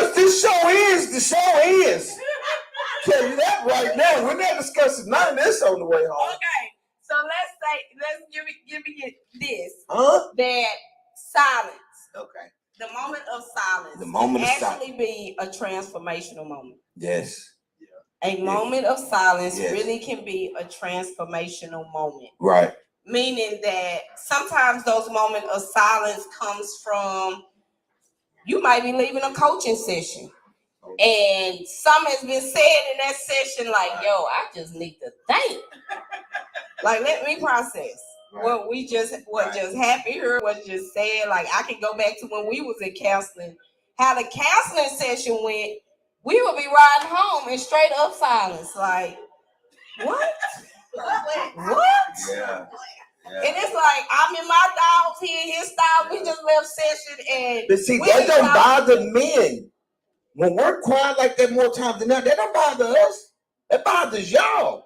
Speaker 2: Once this show ends, the show ends. Tell you that right now. We're not discussing none of this on the way home.
Speaker 1: Okay. So let's give me this.
Speaker 2: Huh?
Speaker 1: That silence.
Speaker 2: Okay.
Speaker 1: The moment of silence.
Speaker 2: The moment of silence.
Speaker 1: actually be a transformational moment.
Speaker 2: Yes.
Speaker 1: A moment of silence
Speaker 2: Yes.
Speaker 1: really can be a transformational moment.
Speaker 2: Right.
Speaker 1: Meaning that sometimes those moments of silence comes from, you might be leaving a coaching session and something has been said in that session like, yo, I just need to think. Like, let me process what just happened here, what just said. Like, I can go back to when we was in counseling, how the counseling session went. We would be riding home in straight up silence. Like, what? What?
Speaker 2: Yeah.
Speaker 1: And it's like, I'm in my thoughts, he in his thoughts. We just left session and
Speaker 2: But see,
Speaker 1: we
Speaker 2: that
Speaker 1: be
Speaker 2: don't
Speaker 1: talking-
Speaker 2: bother men. When we're quiet like that more times than not, that don't bother us. That bothers y'all.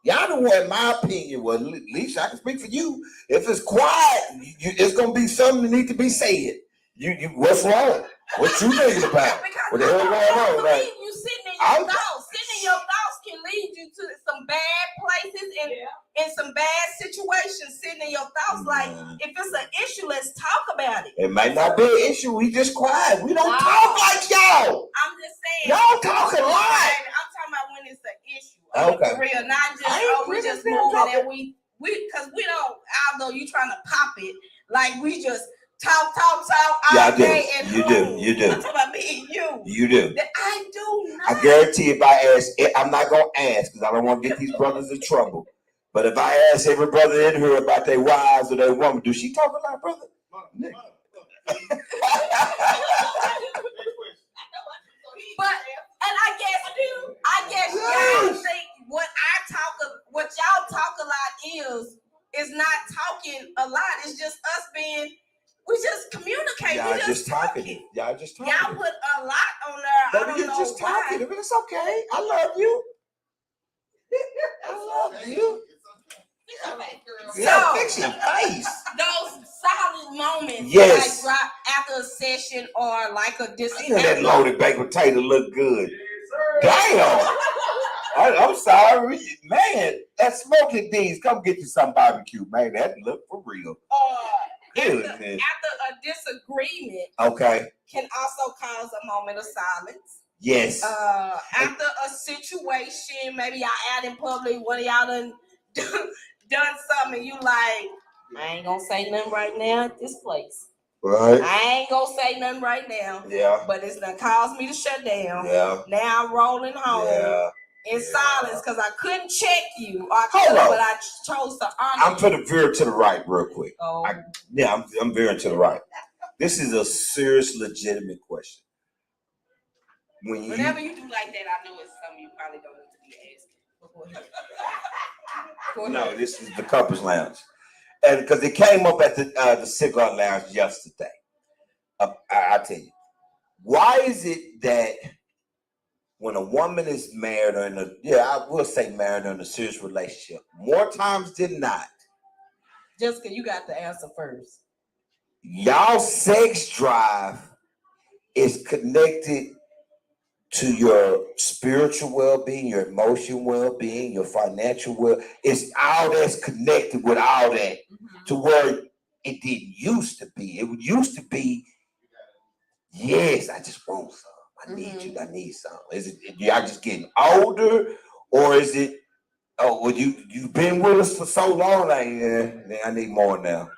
Speaker 2: Y'all the one, in my opinion, well, at least I can speak for you. If it's quiet, it's gonna be something that need to be said. You what's wrong? What you thinking about?
Speaker 1: Because
Speaker 2: What the hell going
Speaker 1: I
Speaker 2: on? Like,
Speaker 1: believe you sitting in your thoughts. Sitting in your thoughts can lead you to some bad places and in some bad situations. Sitting in your thoughts, like if it's an issue, let's talk about it.
Speaker 2: it might not be an issue. We just quiet. We don't talk like y'all.
Speaker 1: I'm just saying.
Speaker 2: Y'all talk a lot.
Speaker 1: I'm talking about when it's an issue.
Speaker 2: Okay.
Speaker 1: For real, not just we just moving and we because we don't. Although you trying to pop it, like we just talk
Speaker 2: Yeah, I
Speaker 1: all
Speaker 2: do.
Speaker 1: day and
Speaker 2: You do. You do.
Speaker 1: I'm talking about me and you.
Speaker 2: You do.
Speaker 1: That I do not.
Speaker 2: I guarantee if I ask, I'm not gonna ask because I don't want to get these brothers in trouble. But if I ask every brother in here about their wives or their woman, do she talk a lot, brother?
Speaker 5: Next
Speaker 1: But and I guess y'all think what y'all talk a lot is not talking a lot. It's just us we just communicate.
Speaker 2: Y'all
Speaker 1: We
Speaker 2: just talking. Y'all just talking.
Speaker 1: Y'all put a lot on there. I
Speaker 2: Baby,
Speaker 1: don't
Speaker 2: you're
Speaker 1: know
Speaker 2: just
Speaker 1: why.
Speaker 2: talking. It's okay. I love you. I love you. Yeah,
Speaker 1: So-
Speaker 2: fix your face.
Speaker 1: Those solid moments,
Speaker 2: Yes.
Speaker 1: like drop after a session or like a
Speaker 2: I know that
Speaker 1: disagreement.
Speaker 2: loaded baked potato look good. Damn. I'm sorry, man. That Smoky D's, come get you some barbecue, man. That look for real. Good,
Speaker 1: After
Speaker 2: man.
Speaker 1: a disagreement
Speaker 2: Okay.
Speaker 1: can also cause a moment of silence.
Speaker 2: Yes.
Speaker 1: After a situation, maybe y'all out in public, one of y'all done something, you like, I ain't gonna say nothing right now at this place.
Speaker 2: Right.
Speaker 1: I ain't gonna say nothing right now,
Speaker 2: Yeah.
Speaker 1: but it's gonna cause me to shut down.
Speaker 2: Yeah.
Speaker 1: Now I'm rolling home
Speaker 2: Yeah.
Speaker 1: in silence because I couldn't check you, or I
Speaker 2: Hold
Speaker 1: could,
Speaker 2: on.
Speaker 1: but I chose to honor.
Speaker 2: I'm gonna veer to the right real quick.
Speaker 1: Oh,
Speaker 2: Yeah, I'm veering to the right. This is a serious, legitimate question. When you
Speaker 1: whenever you do like that, I know it's something you probably don't need to be asking. Go ahead.
Speaker 2: no, this is the couples lounge, and because it came up at the cigar lounge yesterday. I'll tell you, why is it that when a woman is married or I will say married or in a serious relationship, more times than not,
Speaker 1: Jessica, you got the answer first.
Speaker 2: y'all sex drive is connected to your spiritual well-being, your emotional well-being, your financial it's all that's connected with all that to where it didn't used to be. It used to be, yes, I just want some. I need you. I need some. Is it y'all just getting older, or is it? Oh, well, you've been with us for so long. Like, yeah, I need more now.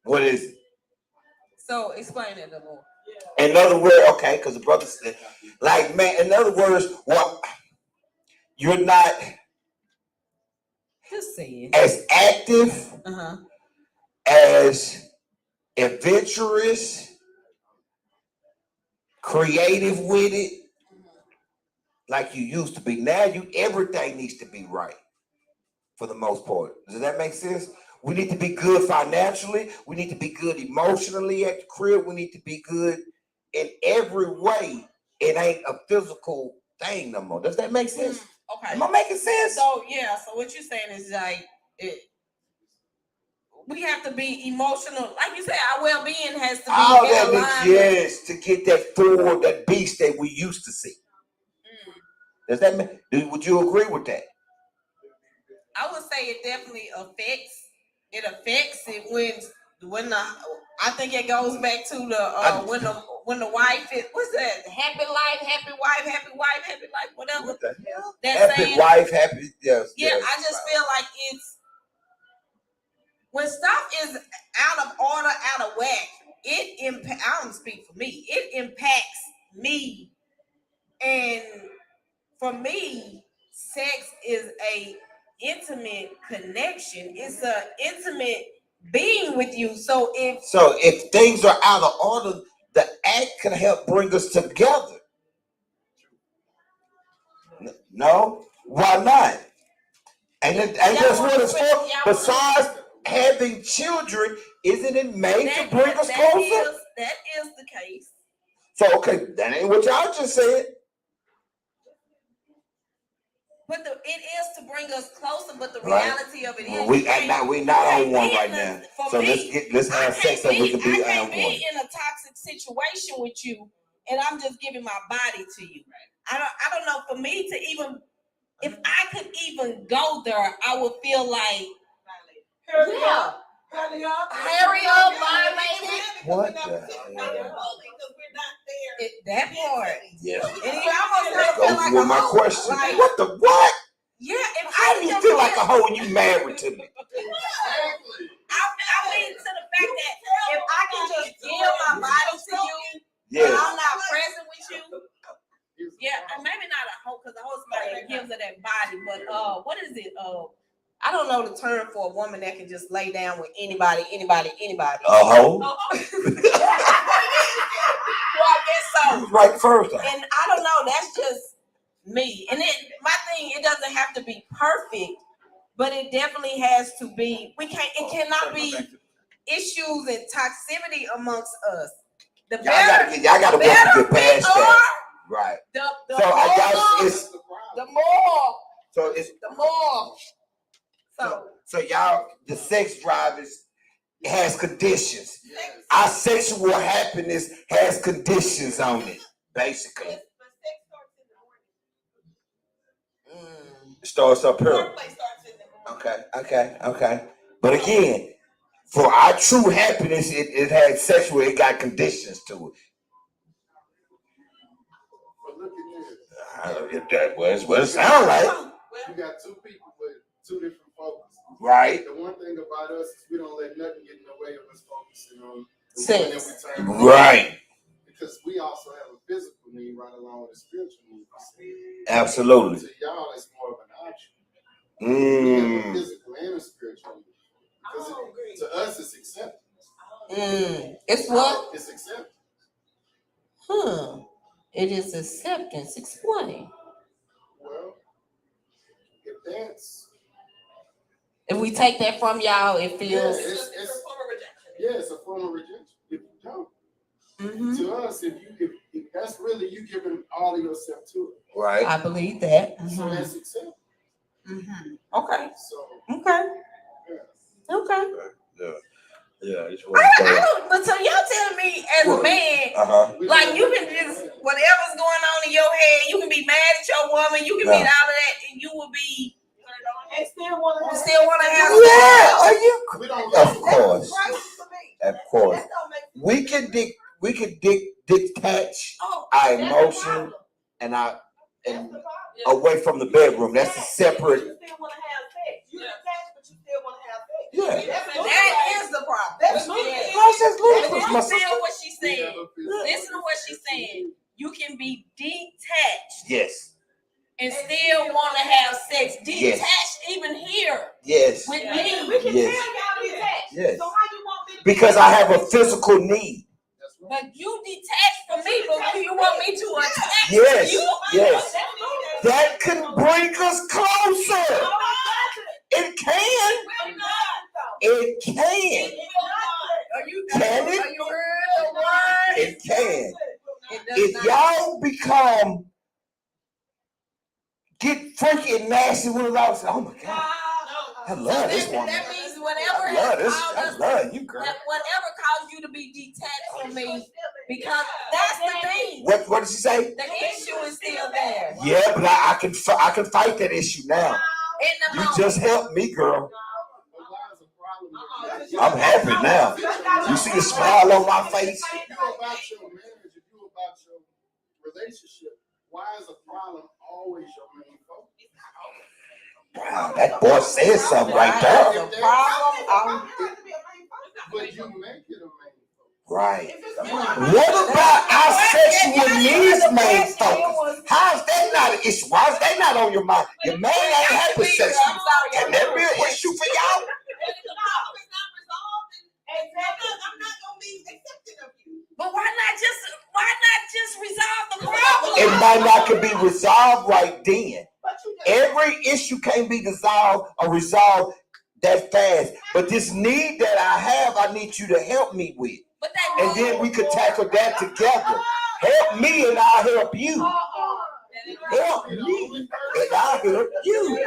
Speaker 2: What is it?
Speaker 1: So explain it a little.
Speaker 2: In other words, okay, because the brother said, like, man, in other words, what you're not
Speaker 1: Just say it.
Speaker 2: as active, as adventurous, creative with it, like you used to be. Now everything needs to be right for the most part. Does that make sense? We need to be good financially. We need to be good emotionally at the crib. We need to be good in every way. It ain't a physical thing no more. Does that make sense?
Speaker 1: Okay.
Speaker 2: Am I making sense?
Speaker 1: So yeah, so what you're saying is like we have to be emotional. Like you said, our well-being has to be
Speaker 2: All
Speaker 1: in
Speaker 2: that,
Speaker 1: alignment.
Speaker 2: yes, to get that Thor, that beast that we used to see. Does that mean? Would you agree with that?
Speaker 1: I would say it definitely affects it when I think it goes back to the when the wife is, what's that, happy life, happy wife, happy wife, happy life, whatever.
Speaker 2: What the hell?
Speaker 1: That
Speaker 2: Happy
Speaker 1: saying,
Speaker 2: wife, happy, yes.
Speaker 1: yeah,
Speaker 2: yes,
Speaker 1: I just
Speaker 2: wow.
Speaker 1: feel like it's when stuff is out of order, out of whack, I don't speak for me, it impacts me. And for me, sex is a intimate connection. It's a intimate being with you. So
Speaker 2: if things are out of order, the act can help bring us together. No? Why not? And that's what it's for. Besides having children, isn't it made to bring us closer?
Speaker 1: That is the case.
Speaker 2: So, okay, that ain't what y'all just said.
Speaker 1: But it is to bring us closer, but the
Speaker 2: Right.
Speaker 1: reality of it is
Speaker 2: We're not on one right now. So let's have sex so we can be
Speaker 1: I can't
Speaker 2: on
Speaker 1: be
Speaker 2: one.
Speaker 1: in a toxic situation with you, and I'm just giving my body to you. I don't know. For me to even, if I could even go there, I would feel like,
Speaker 4: Hurry up,
Speaker 1: violated.
Speaker 2: What the
Speaker 4: Because
Speaker 2: hell?
Speaker 4: we're not there.
Speaker 1: That part.
Speaker 2: Yes.
Speaker 1: And you almost
Speaker 2: That
Speaker 1: feel
Speaker 2: goes
Speaker 1: like
Speaker 2: with
Speaker 1: a
Speaker 2: my
Speaker 1: hoe.
Speaker 2: question.
Speaker 1: Like,
Speaker 2: What the what?
Speaker 1: yeah, if
Speaker 2: How do you feel like a hoe when you married to me?
Speaker 1: I mean to the fact that if I can
Speaker 2: Yes.
Speaker 1: I'm not present with you.
Speaker 5: Here's the
Speaker 1: Yeah, and
Speaker 5: problem.
Speaker 1: maybe not a hoe, because the hoe is somebody that gives her that body, but what is it? I don't know the term for a woman that can just lay down with anybody.
Speaker 2: A hoe?
Speaker 1: Well, I guess so.
Speaker 2: You was right the first time.
Speaker 1: And I don't know, that's just me. And my thing, it doesn't have to be perfect, but it definitely has to be, it cannot be issues and toxicity amongst us. The
Speaker 2: Y'all
Speaker 1: better,
Speaker 2: gotta
Speaker 1: the
Speaker 2: work to
Speaker 1: better
Speaker 2: get
Speaker 1: we
Speaker 2: past that.
Speaker 1: are,
Speaker 2: Right.
Speaker 1: the
Speaker 2: So I
Speaker 1: more,
Speaker 2: guess it's
Speaker 5: That's the problem.
Speaker 1: the more,
Speaker 2: so it's
Speaker 1: the more. So
Speaker 2: y'all, the sex drive has conditions.
Speaker 5: Yes.
Speaker 2: Our sexual happiness has conditions on it, basically.
Speaker 4: But sex starts in the morning.
Speaker 2: It starts up here.
Speaker 4: Foreplay starts in the morning.
Speaker 2: Okay. But again, for our true happiness, it has sexual, it got conditions to it.
Speaker 5: But look at this.
Speaker 2: That's what it sounds like.
Speaker 5: You got two people with two different focus.
Speaker 2: Right.
Speaker 5: The one thing about us is we don't let nothing get in the way of us focusing on the
Speaker 1: Sex.
Speaker 5: woman that we turn.
Speaker 2: Right.
Speaker 5: Because we also have a physical need right along with a spiritual need.
Speaker 2: Absolutely.
Speaker 5: To y'all, it's more of an option. We have a
Speaker 2: Mm.
Speaker 5: physical and a spiritual need. Because to us, it's acceptance.
Speaker 1: It's what?
Speaker 5: It's acceptance.
Speaker 1: It is acceptance. Explain.
Speaker 5: Well, if that's
Speaker 1: If we take that from y'all, it feels.
Speaker 5: it's a form of rejection. Yeah, it's a form of rejection. If you don't,
Speaker 1: Mhm.
Speaker 5: to us, if that's really you giving all of yourself to it.
Speaker 2: Right.
Speaker 1: I believe that.
Speaker 5: So that's acceptance.
Speaker 1: Okay.
Speaker 5: So
Speaker 1: Okay.
Speaker 5: yeah.
Speaker 1: Okay.
Speaker 2: Yeah. It's
Speaker 1: I don't. But so y'all telling me as a
Speaker 2: What?
Speaker 1: man,
Speaker 2: Uh-huh.
Speaker 1: like you can just whatever's going on in your head, you can be mad at your woman, you can be all of that, and you will be
Speaker 4: And still want to
Speaker 1: still want to have.
Speaker 2: Yeah, are you?
Speaker 5: We don't
Speaker 2: Of course.
Speaker 4: Crazy for me.
Speaker 2: Of course.
Speaker 4: That don't make
Speaker 2: We can detach
Speaker 1: Oh,
Speaker 2: our
Speaker 4: that's the
Speaker 2: emotion
Speaker 4: problem.
Speaker 2: and
Speaker 4: That's
Speaker 2: and
Speaker 4: the problem.
Speaker 2: away from the bedroom. That's a separate.
Speaker 4: You still want to have sex. You attached, but you still want to have sex.
Speaker 2: Yeah.
Speaker 1: that is the problem.
Speaker 4: That's
Speaker 1: Yeah.
Speaker 2: How's that ludicrous, my
Speaker 1: Listen
Speaker 2: sister?
Speaker 1: to what she's saying. Listen to what she's saying. You can be detached
Speaker 2: Yes.
Speaker 1: and still want to have sex. Detached even here
Speaker 2: Yes.
Speaker 1: with
Speaker 4: We
Speaker 1: me.
Speaker 4: can
Speaker 2: Yes.
Speaker 4: tell y'all detached.
Speaker 2: Yes.
Speaker 4: So how you want me to
Speaker 2: Because I have a physical need.
Speaker 5: That's right.
Speaker 1: But you detached from me, but you want me to attach
Speaker 2: Yes.
Speaker 1: to you?
Speaker 2: Yes. That can bring us closer. It can. It can.
Speaker 1: Are you
Speaker 2: Can it?
Speaker 1: Are you heard the word?
Speaker 2: It can.
Speaker 1: It does
Speaker 2: If
Speaker 1: not.
Speaker 2: y'all get freaky and nasty with it, I say, oh my God, I love this woman.
Speaker 1: That means whatever
Speaker 2: I love
Speaker 1: has
Speaker 2: this.
Speaker 1: caused
Speaker 2: I
Speaker 1: us,
Speaker 2: love you, girl.
Speaker 1: that whatever caused you to be detached from me, because that's the thing.
Speaker 2: What did she say?
Speaker 1: The issue is still there.
Speaker 2: Yeah, but I can fight that issue now.
Speaker 1: In the
Speaker 2: You
Speaker 1: moment.
Speaker 2: just helped me, girl.
Speaker 5: But why is a problem with
Speaker 2: I'm happy now. You see the smile on my face?
Speaker 5: If you about your marriage, if you about your relationship, why is a problem always your main focus?
Speaker 2: Wow, that boy said something right
Speaker 1: That's
Speaker 2: there.
Speaker 1: the problem.
Speaker 5: But you make it a main focus.
Speaker 2: Right. What about our sexual needs main focus? How's that not an issue? Why is that not on your mind? Your man ain't happy sexually.
Speaker 1: I'm sorry.
Speaker 2: Can that be an issue for y'all?
Speaker 1: But why not just resolve the problem?
Speaker 2: It might not can be resolved right then. Every issue can't be resolved that fast. But this need that I have, I need you to help me with.
Speaker 1: But that
Speaker 2: And then we could tackle that together. Help me and I'll help you. Help me and I'll help you.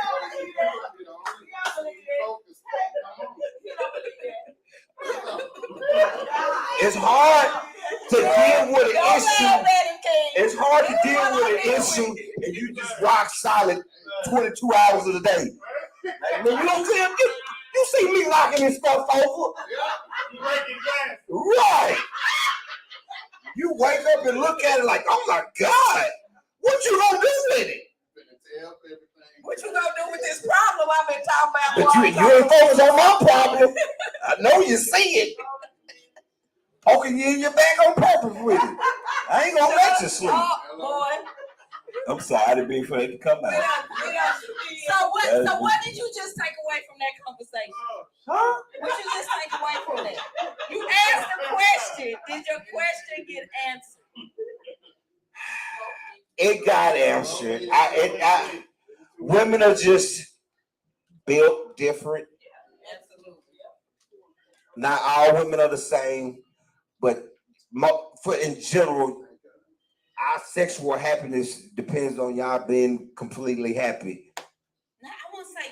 Speaker 2: It's hard to deal with an issue. It's hard to deal with an issue and you just rock solid 22 hours of the day. When you don't see him, you see me knocking this stuff over. Right. You wake up and look at it like, oh my God, what you gonna do with it?
Speaker 1: What you gonna do with this problem I've been talking about?
Speaker 2: But you ain't focused on my problem. I know you see it. Poking you in your back on purpose with it. I ain't gonna let you sleep.
Speaker 1: Oh, boy.
Speaker 2: I'm sorry, I didn't mean for it to come out.
Speaker 1: So what did you just take away from that conversation?
Speaker 2: Huh?
Speaker 1: What you just take away from that? You asked a question. Did your question get answered?
Speaker 2: It got answered. Women are just built different.
Speaker 1: Absolutely.
Speaker 2: Not all women are the same, but in general, our sexual happiness depends on y'all being completely happy.
Speaker 1: Now, I won't say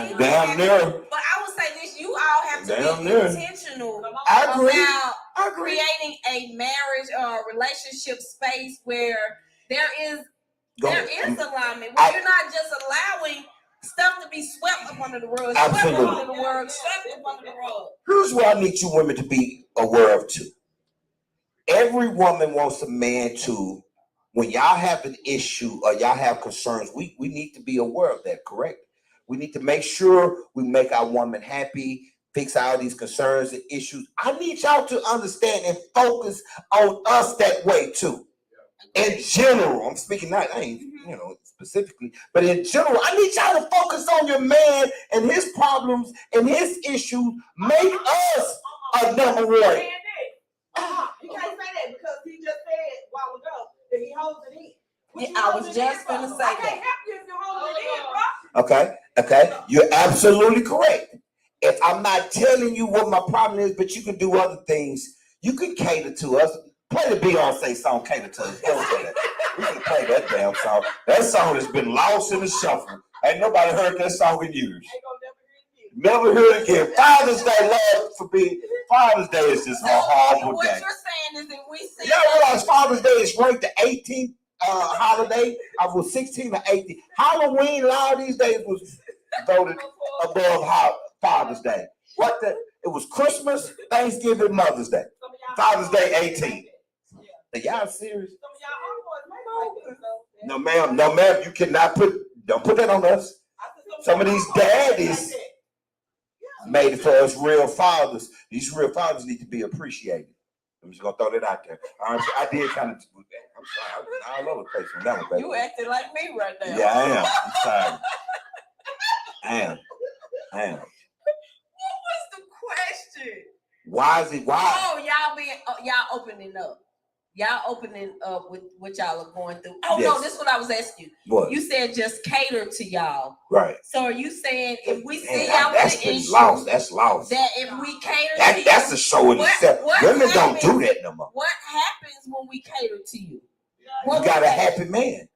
Speaker 1: completely
Speaker 2: Damn
Speaker 1: happy,
Speaker 2: near.
Speaker 1: but I would say this: you all have to
Speaker 2: Damn
Speaker 1: be
Speaker 2: near.
Speaker 1: intentional
Speaker 2: I agree.
Speaker 1: about
Speaker 2: I agree.
Speaker 1: creating a marriage or relationship space where there is
Speaker 2: Go
Speaker 1: there
Speaker 2: ahead.
Speaker 1: is alignment, where you're not just allowing stuff to be swept up under the rug,
Speaker 2: Absolutely.
Speaker 1: swept up under the rug, swept up under the rug.
Speaker 2: Here's what I need you women to be aware of too. Every woman wants a man to, when y'all have an issue or y'all have concerns, we need to be aware of that, correct? We need to make sure we make our woman happy, fix all these concerns and issues. I need y'all to understand and focus on us that way too. In general, I'm speaking not, I ain't, specifically, but in general, I need y'all to focus on your man and his problems and his issues. Make us a number one.
Speaker 4: You can't say that because he just said a while ago that he holds it in. What you
Speaker 1: I was
Speaker 4: holding it
Speaker 1: just
Speaker 4: in for?
Speaker 1: gonna say
Speaker 4: I
Speaker 1: that.
Speaker 4: can't help you if you're holding it in, bro.
Speaker 2: Okay, you're absolutely correct. If I'm not telling you what my problem is, but you can do other things, you can cater to us. Play the Beyonce song, Cater to Us. We can play that damn song. That song has been lost in the shuffle. Ain't nobody heard that song in years. Never hear it again. Father's Day, Lord forbid. Father's Day is just a horrible
Speaker 1: What
Speaker 2: day.
Speaker 1: you're saying is if we see
Speaker 2: Y'all realize Father's Day is ranked the 18th holiday? I was 16 or 18. Halloween, a lot of these days was voted above Father's Day. It was Christmas, Thanksgiving, Mother's Day. Father's Day 18. Are y'all serious? No, ma'am. You cannot don't put that on us. Some of these daddies made it for us real fathers. These real fathers need to be appreciated. I'm just gonna throw that out there. I did kind of. I'm sorry. I'm all over the place on that one, baby.
Speaker 1: you acting like me right now.
Speaker 2: Yeah, I am. I'm sorry. I am.
Speaker 1: What was the question?
Speaker 2: Why is it? Why?
Speaker 1: Oh, y'all opening up. Y'all opening up with what y'all are going through. Oh
Speaker 2: Yes.
Speaker 1: no, this is what I was asking you.
Speaker 2: What?
Speaker 1: You said just cater to y'all.
Speaker 2: Right.
Speaker 1: So are you saying if we see
Speaker 2: Man,
Speaker 1: y'all
Speaker 2: that's
Speaker 1: with an
Speaker 2: been
Speaker 1: issue,
Speaker 2: lost. That's lost.
Speaker 1: that if we cater to you,
Speaker 2: That's a show in itself. Women don't do that no more.
Speaker 1: what happens when we cater to you?
Speaker 2: You got a happy man.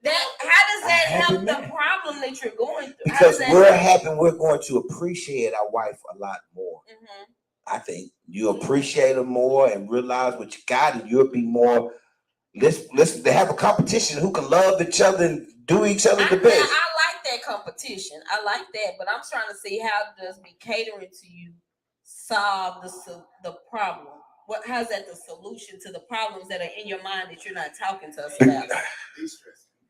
Speaker 1: How does that
Speaker 2: A happy
Speaker 1: help the
Speaker 2: man.
Speaker 1: problem that you're going through?
Speaker 2: Because we're happy, we're going to appreciate our wife a lot more.
Speaker 1: Mm-hmm.
Speaker 2: I think you appreciate her more and realize what you got, and you'll be more. Let's have a competition who can love each other and do each other the best.
Speaker 1: I like that competition. I like that, but I'm trying to see how does me catering to you solve the problem. How's that the solution to the problems that are in your mind that you're not talking to us about?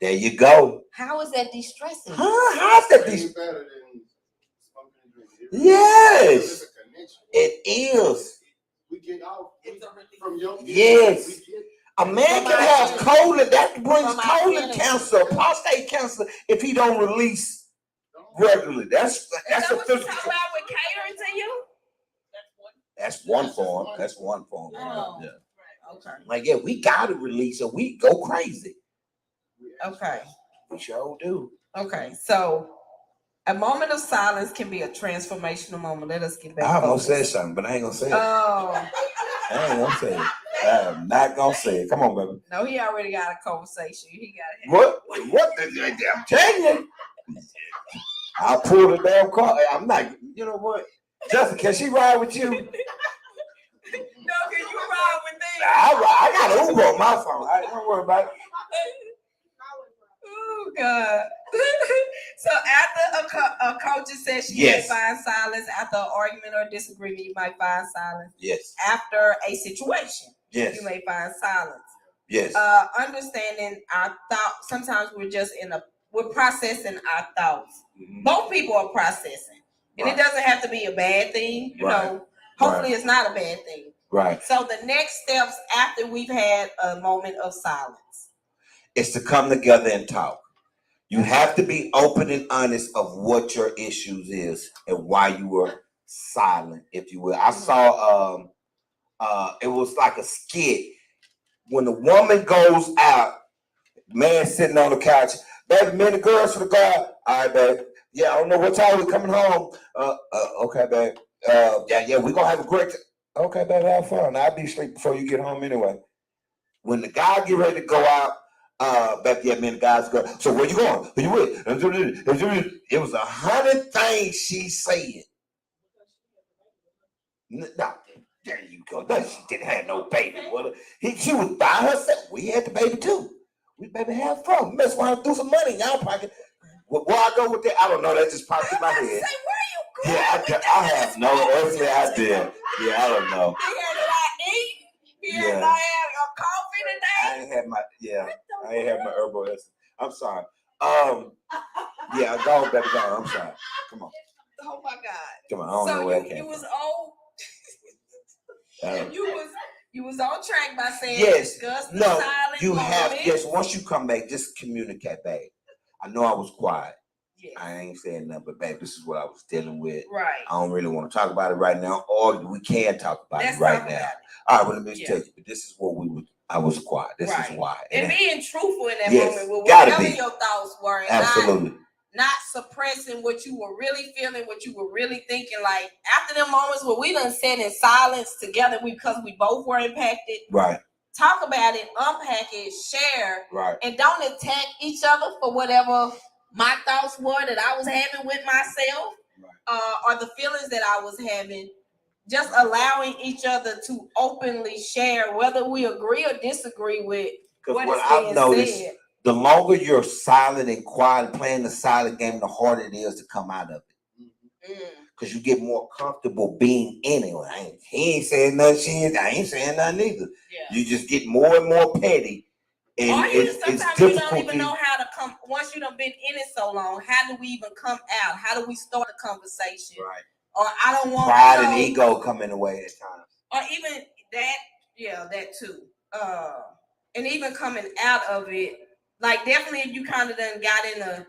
Speaker 2: There you go.
Speaker 1: How is that de-stressing?
Speaker 2: How's that
Speaker 5: It's better than smoking and drinking.
Speaker 2: Yes,
Speaker 5: It's a connection.
Speaker 2: it is.
Speaker 5: We get off
Speaker 4: It's a relief.
Speaker 5: from your
Speaker 2: Yes.
Speaker 5: we get
Speaker 2: A man can have colon, that brings
Speaker 1: From our
Speaker 2: colon
Speaker 1: energy.
Speaker 2: cancer, prostate cancer, if he don't release regularly. That's
Speaker 1: Is that
Speaker 2: a
Speaker 1: what you
Speaker 2: physical.
Speaker 1: talk about with catering to you?
Speaker 2: That's one form. That's one form.
Speaker 1: Oh.
Speaker 2: Yeah.
Speaker 1: Okay.
Speaker 2: Like, yeah, we gotta release or we go crazy.
Speaker 1: Okay.
Speaker 2: We sure do.
Speaker 1: Okay. So a moment of silence can be a transformational moment. Let us get back.
Speaker 2: I almost said
Speaker 1: focused.
Speaker 2: something, but I ain't gonna say it.
Speaker 1: Oh.
Speaker 2: I ain't gonna say it. I'm not gonna say it. Come on, baby.
Speaker 1: No, he already got a conversation. He got it.
Speaker 2: What? I'm telling you. I'll pull the damn car. I'm not, you know what? Jessica, can she ride with you?
Speaker 1: No, can you ride with me?
Speaker 2: I got Uber on my phone. Don't worry about it.
Speaker 1: Oh God. So after a coach says she
Speaker 2: Yes.
Speaker 1: may find silence, after an argument or disagreement, you might find silence.
Speaker 2: Yes.
Speaker 1: After a situation,
Speaker 2: Yes.
Speaker 1: you may find silence.
Speaker 2: Yes.
Speaker 1: Understanding our thoughts. Sometimes we're processing our thoughts.
Speaker 2: Mhm.
Speaker 1: Both people are processing. And
Speaker 2: Right.
Speaker 1: it doesn't have to be a bad thing, you
Speaker 2: Right.
Speaker 1: know. Hopefully it's not a bad thing.
Speaker 2: Right.
Speaker 1: So the next steps after we've had a moment of silence.
Speaker 2: It's to come together and talk. You have to be open and honest of what your issues is and why you were silent, if you will. I saw it was like a skit. When the woman goes out, man sitting on the couch, baby, me and the girls for the guard. All right, babe. Yeah, I don't know what time we coming home. Okay, babe. Yeah, we gonna have a great time. Okay, baby, have fun. I'll be asleep before you get home anyway. When the guy get ready to go out, back there, man, the guys go. So where you going? Who you with? It was 100 things she said. No, there you go. No, she didn't have no baby. Well, she was by herself. We had the baby too. We baby have fun. Mess around and threw some money in y'all pocket. Well, where I go with that, I don't know. That just popped in my head.
Speaker 1: Say, where you going?
Speaker 2: Yeah, I have no earthly idea. Yeah, I don't know.
Speaker 1: Here did I eat? Here
Speaker 2: Yeah.
Speaker 1: did I have a coffee today?
Speaker 2: I ain't had my I ain't had my herbal essence. I'm sorry. Yeah, go baby, go. I'm sorry. Come on.
Speaker 1: Oh my God.
Speaker 2: Come on. I don't know
Speaker 1: So
Speaker 2: where that
Speaker 1: you
Speaker 2: came
Speaker 1: was
Speaker 2: from.
Speaker 1: on you was on track by saying
Speaker 2: Yes.
Speaker 1: discuss the
Speaker 2: No,
Speaker 1: silent
Speaker 2: you have
Speaker 1: moment.
Speaker 2: yes, once you come back, just communicate, babe. I know I was quiet.
Speaker 1: Yes.
Speaker 2: I ain't saying nothing, but babe, this is what I was dealing with.
Speaker 1: Right.
Speaker 2: I don't really want to talk about it right now, or we can talk about
Speaker 1: Let's
Speaker 2: it right
Speaker 1: talk
Speaker 2: now.
Speaker 1: about it.
Speaker 2: All right, well, let me just
Speaker 1: Yeah.
Speaker 2: tell you, but this is what I was quiet. This
Speaker 1: Right.
Speaker 2: is why.
Speaker 1: And being truthful in that
Speaker 2: Yes,
Speaker 1: moment with
Speaker 2: gotta
Speaker 1: whatever
Speaker 2: be.
Speaker 1: your thoughts were, and
Speaker 2: Absolutely.
Speaker 1: not suppressing what you were really feeling, what you were really thinking. Like after them moments where we done sat in silence together because we both were impacted,
Speaker 2: Right,
Speaker 1: talk about it, unpack it, share,
Speaker 2: right.
Speaker 1: and don't attack each other for whatever my thoughts were that I was having with myself, or the feelings that I was having. Just allowing each other to openly share, whether we agree or disagree with
Speaker 2: Because
Speaker 1: what
Speaker 2: what
Speaker 1: is
Speaker 2: I've
Speaker 1: being
Speaker 2: noticed,
Speaker 1: said.
Speaker 2: the longer you're silent and quiet, playing the silent game, the harder it is to come out of it. Because you get more comfortable being in it. He ain't saying nothing, I ain't saying nothing either.
Speaker 1: Yeah.
Speaker 2: You just get more and more petty. And
Speaker 1: Or
Speaker 2: it's
Speaker 1: sometimes you don't
Speaker 2: difficult
Speaker 1: even know how to come. Once you done been in it so long, how do we even come out? How do we start a conversation?
Speaker 2: Right.
Speaker 1: Or I don't want
Speaker 2: pride and ego coming away at times.
Speaker 1: Or even that, yeah, that too. And even coming out of it, like definitely if you kind of done got in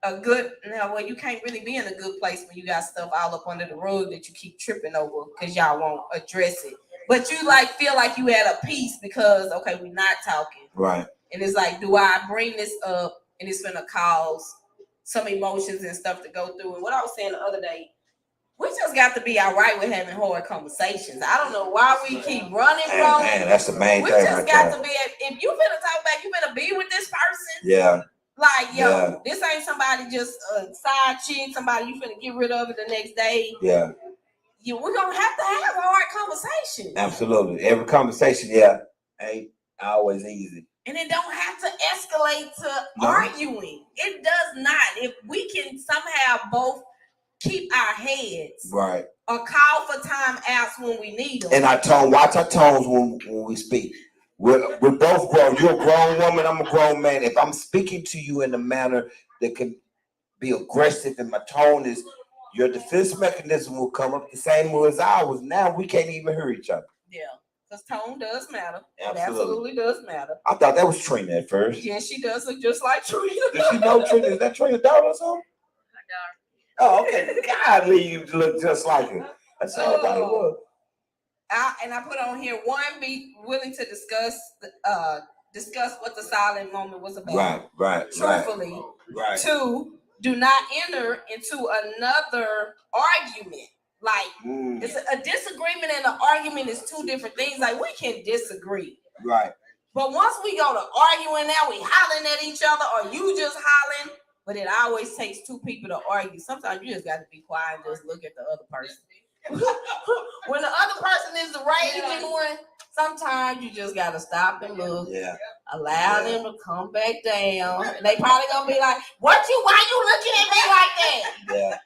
Speaker 1: a good, well, you can't really be in a good place when you got stuff all up under the rug that you keep tripping over because y'all won't address it. But you like feel like you at a peace because okay, we're not talking.
Speaker 2: Right.
Speaker 1: And it's like, do I bring this up and it's gonna cause some emotions and stuff to go through? And what I was saying the other day, we just got to be all right with having hard conversations. I don't know why we keep running from
Speaker 2: Man, that's the main
Speaker 1: we
Speaker 2: thing.
Speaker 1: just
Speaker 2: right
Speaker 1: got
Speaker 2: there.
Speaker 1: to be, if you finna talk about, you finna be with this person.
Speaker 2: Yeah.
Speaker 1: Like, yo,
Speaker 2: Yeah.
Speaker 1: this ain't somebody just a side chick, somebody you finna get rid of it the next day.
Speaker 2: Yeah.
Speaker 1: We're gonna have to have a hard conversation.
Speaker 2: Absolutely. Every conversation, yeah, ain't always easy.
Speaker 1: And it don't have to escalate to arguing. It does not. If we can somehow both keep our heads
Speaker 2: right,
Speaker 1: or call for time outs when we need them.
Speaker 2: And watch our tones when we speak. We're both grown. You're a grown woman. I'm a grown man. If I'm speaking to you in a manner that can be aggressive, and my tone is, your defense mechanism will come up the same way as ours. Now we can't even hear each other.
Speaker 1: Yeah, because tone does matter.
Speaker 2: Absolutely.
Speaker 1: It absolutely does matter.
Speaker 2: I thought that was Trina at first.
Speaker 1: Yeah, she does look just like Trina.
Speaker 2: Does she know Trina? Is that Trina's daughter or something? Oh, okay. Godly, you look just like her. That's all I thought it was.
Speaker 1: I put on here, one, be willing to discuss what the silent moment was about.
Speaker 2: Right.
Speaker 1: Truthfully.
Speaker 2: Right.
Speaker 1: 2, do not enter into another argument. Like, it's a disagreement and an argument is two different things. Like, we can disagree.
Speaker 2: Right.
Speaker 1: But once we go to arguing now, we hollering at each other, or you just hollering. But it always takes two people to argue. Sometimes you just got to be quiet and just look at the other person. When the other person is the raging one, sometimes you just got to stop and look.
Speaker 2: Yeah.
Speaker 1: Allow them to come back down. And they probably going to be like, why you looking at me like that?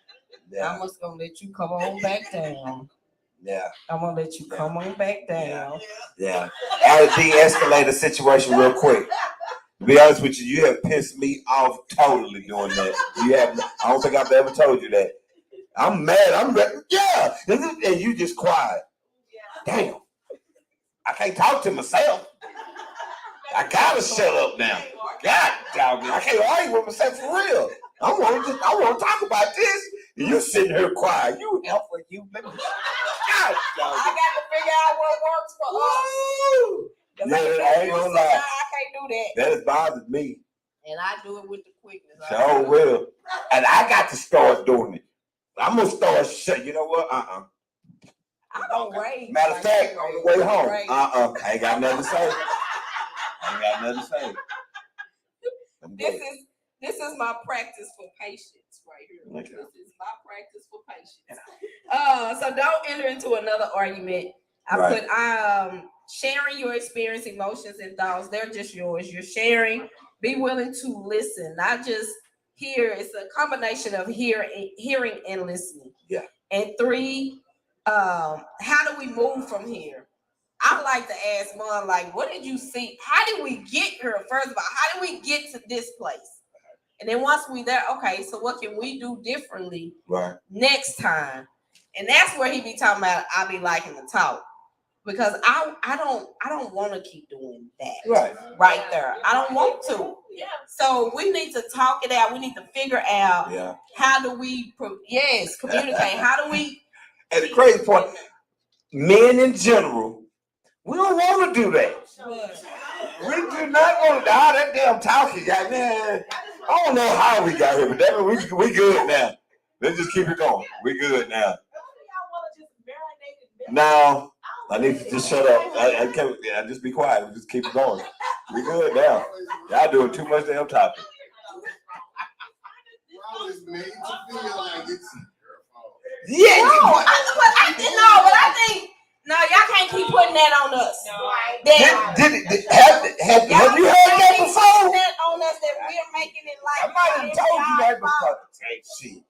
Speaker 2: Yeah.
Speaker 1: I'm just going to let you come on back down.
Speaker 2: Yeah.
Speaker 1: I'm going to let you come on back down.
Speaker 2: Yeah. I would de-escalate the situation real quick. To be honest with you, you have pissed me off totally doing that. I don't think I've ever told you that. I'm mad. I'm ready. Yeah. And you just quiet. Damn. I can't talk to myself. I gotta shut up now. God, dog, I can't argue with myself for real. I want to talk about this. And you sitting here quiet. You helpful. You let me. God,
Speaker 1: I
Speaker 2: dog.
Speaker 1: got to figure out what works for us.
Speaker 2: Woo!
Speaker 1: 'Cause
Speaker 2: Yeah, I ain't gonna lie.
Speaker 1: I can't do that.
Speaker 2: That has bothered me.
Speaker 1: And I do it with the quickness.
Speaker 2: So will. And I got to start doing it. I'm gonna start shut. You know what?
Speaker 1: I don't rage.
Speaker 2: Matter of
Speaker 1: like
Speaker 2: fact,
Speaker 1: you
Speaker 2: on the
Speaker 1: rage.
Speaker 2: way home.
Speaker 1: Rage.
Speaker 2: I ain't got nothing to say.
Speaker 1: This is my practice for patience right here.
Speaker 2: Okay.
Speaker 1: This is my practice for patience. So don't enter into another argument. I
Speaker 2: Right.
Speaker 1: put sharing your experience, emotions, and thoughts. They're just yours. You're sharing. Be willing to listen, not just hear. It's a combination of hearing and listening.
Speaker 2: Yeah.
Speaker 1: And 3, how do we move from here? I like to ask Mom, like, what did you see? How did we get here? First of all, how did we get to this place? And then once we there, okay, so what can we do differently
Speaker 2: Right.
Speaker 1: next time? And that's where he be talking about. I be liking to talk because I don't want to keep doing that right there. I don't want to.
Speaker 4: Yeah.
Speaker 1: So we need to talk it out. We need to figure out
Speaker 2: Yeah.
Speaker 1: how do we communicate. How do we?
Speaker 2: And the crazy part, men in general, we don't want to do that. We do not want to. All that damn talking, got man. I don't know how we got here, but that we good now. Let's just keep it going. We good now.
Speaker 4: Y'all wanna just marinate it?
Speaker 2: Now I need to just shut up. I can't. Yeah, just be quiet. Just keep it going. We good now. Y'all doing too much damn talking.
Speaker 5: Y'all is made to feel like it's your fault.
Speaker 2: Yeah.
Speaker 1: But I think no, y'all can't keep putting that on us.
Speaker 2: Have you heard that before?
Speaker 1: That on us that we're making it
Speaker 2: I
Speaker 1: like
Speaker 2: might have told you that before. Hey, shit.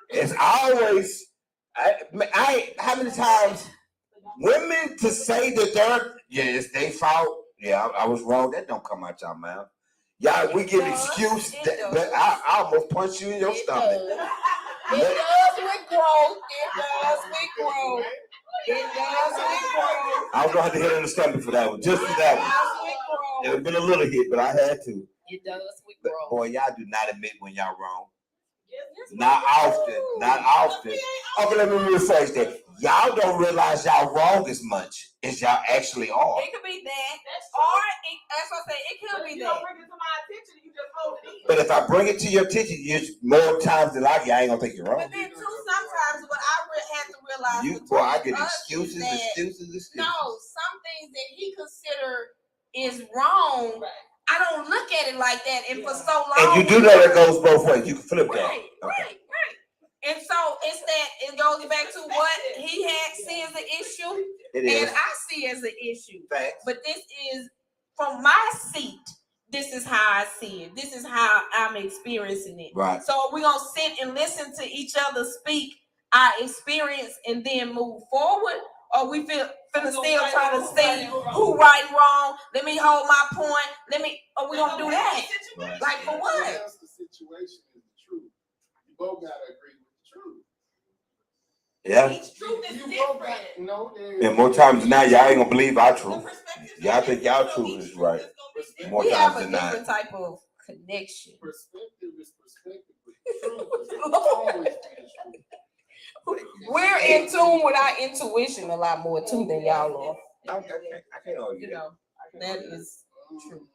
Speaker 2: It's always, how many times women to say that it's their fault. Yeah, I was wrong. That don't come out your mouth. Y'all, we give excuse, but I almost punch you in your stomach.
Speaker 1: It does with growth.
Speaker 2: I was gonna have to hit in the stomach for that one, just for that one. It would have been a little hit, but I had to.
Speaker 1: It does with
Speaker 2: But
Speaker 1: growth.
Speaker 2: boy, y'all do not admit when y'all wrong. Not often. Okay, let me rephrase that. Y'all don't realize y'all wrong as much as y'all actually are.
Speaker 1: It could be that, or that's what I say. It could be
Speaker 4: You
Speaker 1: that.
Speaker 4: don't bring it to my attention, you just hold it in.
Speaker 2: But if I bring it to your attention, more times than likely, I ain't gonna think you're wrong.
Speaker 1: But then too, sometimes what I have to realize,
Speaker 2: Boy, I get
Speaker 1: between us
Speaker 2: excuses.
Speaker 1: is that,
Speaker 2: Excuses.
Speaker 1: no, some things that he consider is wrong, I don't look at it like that. And for so long,
Speaker 2: And you do know that goes both ways. You can flip that.
Speaker 1: Right. And so it's that it goes back to what he had see as an issue,
Speaker 2: It is.
Speaker 1: and I see as an issue.
Speaker 2: Facts.
Speaker 1: But this is from my seat. This is how I see it. This is how I'm experiencing it.
Speaker 2: Right.
Speaker 1: So we're gonna sit and listen to each other speak our experience and then move forward, or we finna still try to see who right and wrong. Let me hold my point. Or we gonna do that?
Speaker 2: Right.
Speaker 1: Like for what?
Speaker 5: That's the situation is the truth. You both gotta agree with the truth.
Speaker 2: Yeah.
Speaker 1: Each truth is
Speaker 5: You both
Speaker 1: different.
Speaker 5: got no.
Speaker 2: And more times than not, y'all ain't gonna believe our truth. Y'all think y'all truth is right. More
Speaker 1: We have
Speaker 2: times
Speaker 1: a
Speaker 2: than not.
Speaker 1: different type of connection.
Speaker 5: Perspective is perspective, but the truth is always be the truth.
Speaker 1: We're in tune with our intuition a lot more too than y'all are.
Speaker 2: I can't argue
Speaker 1: You know, that is true.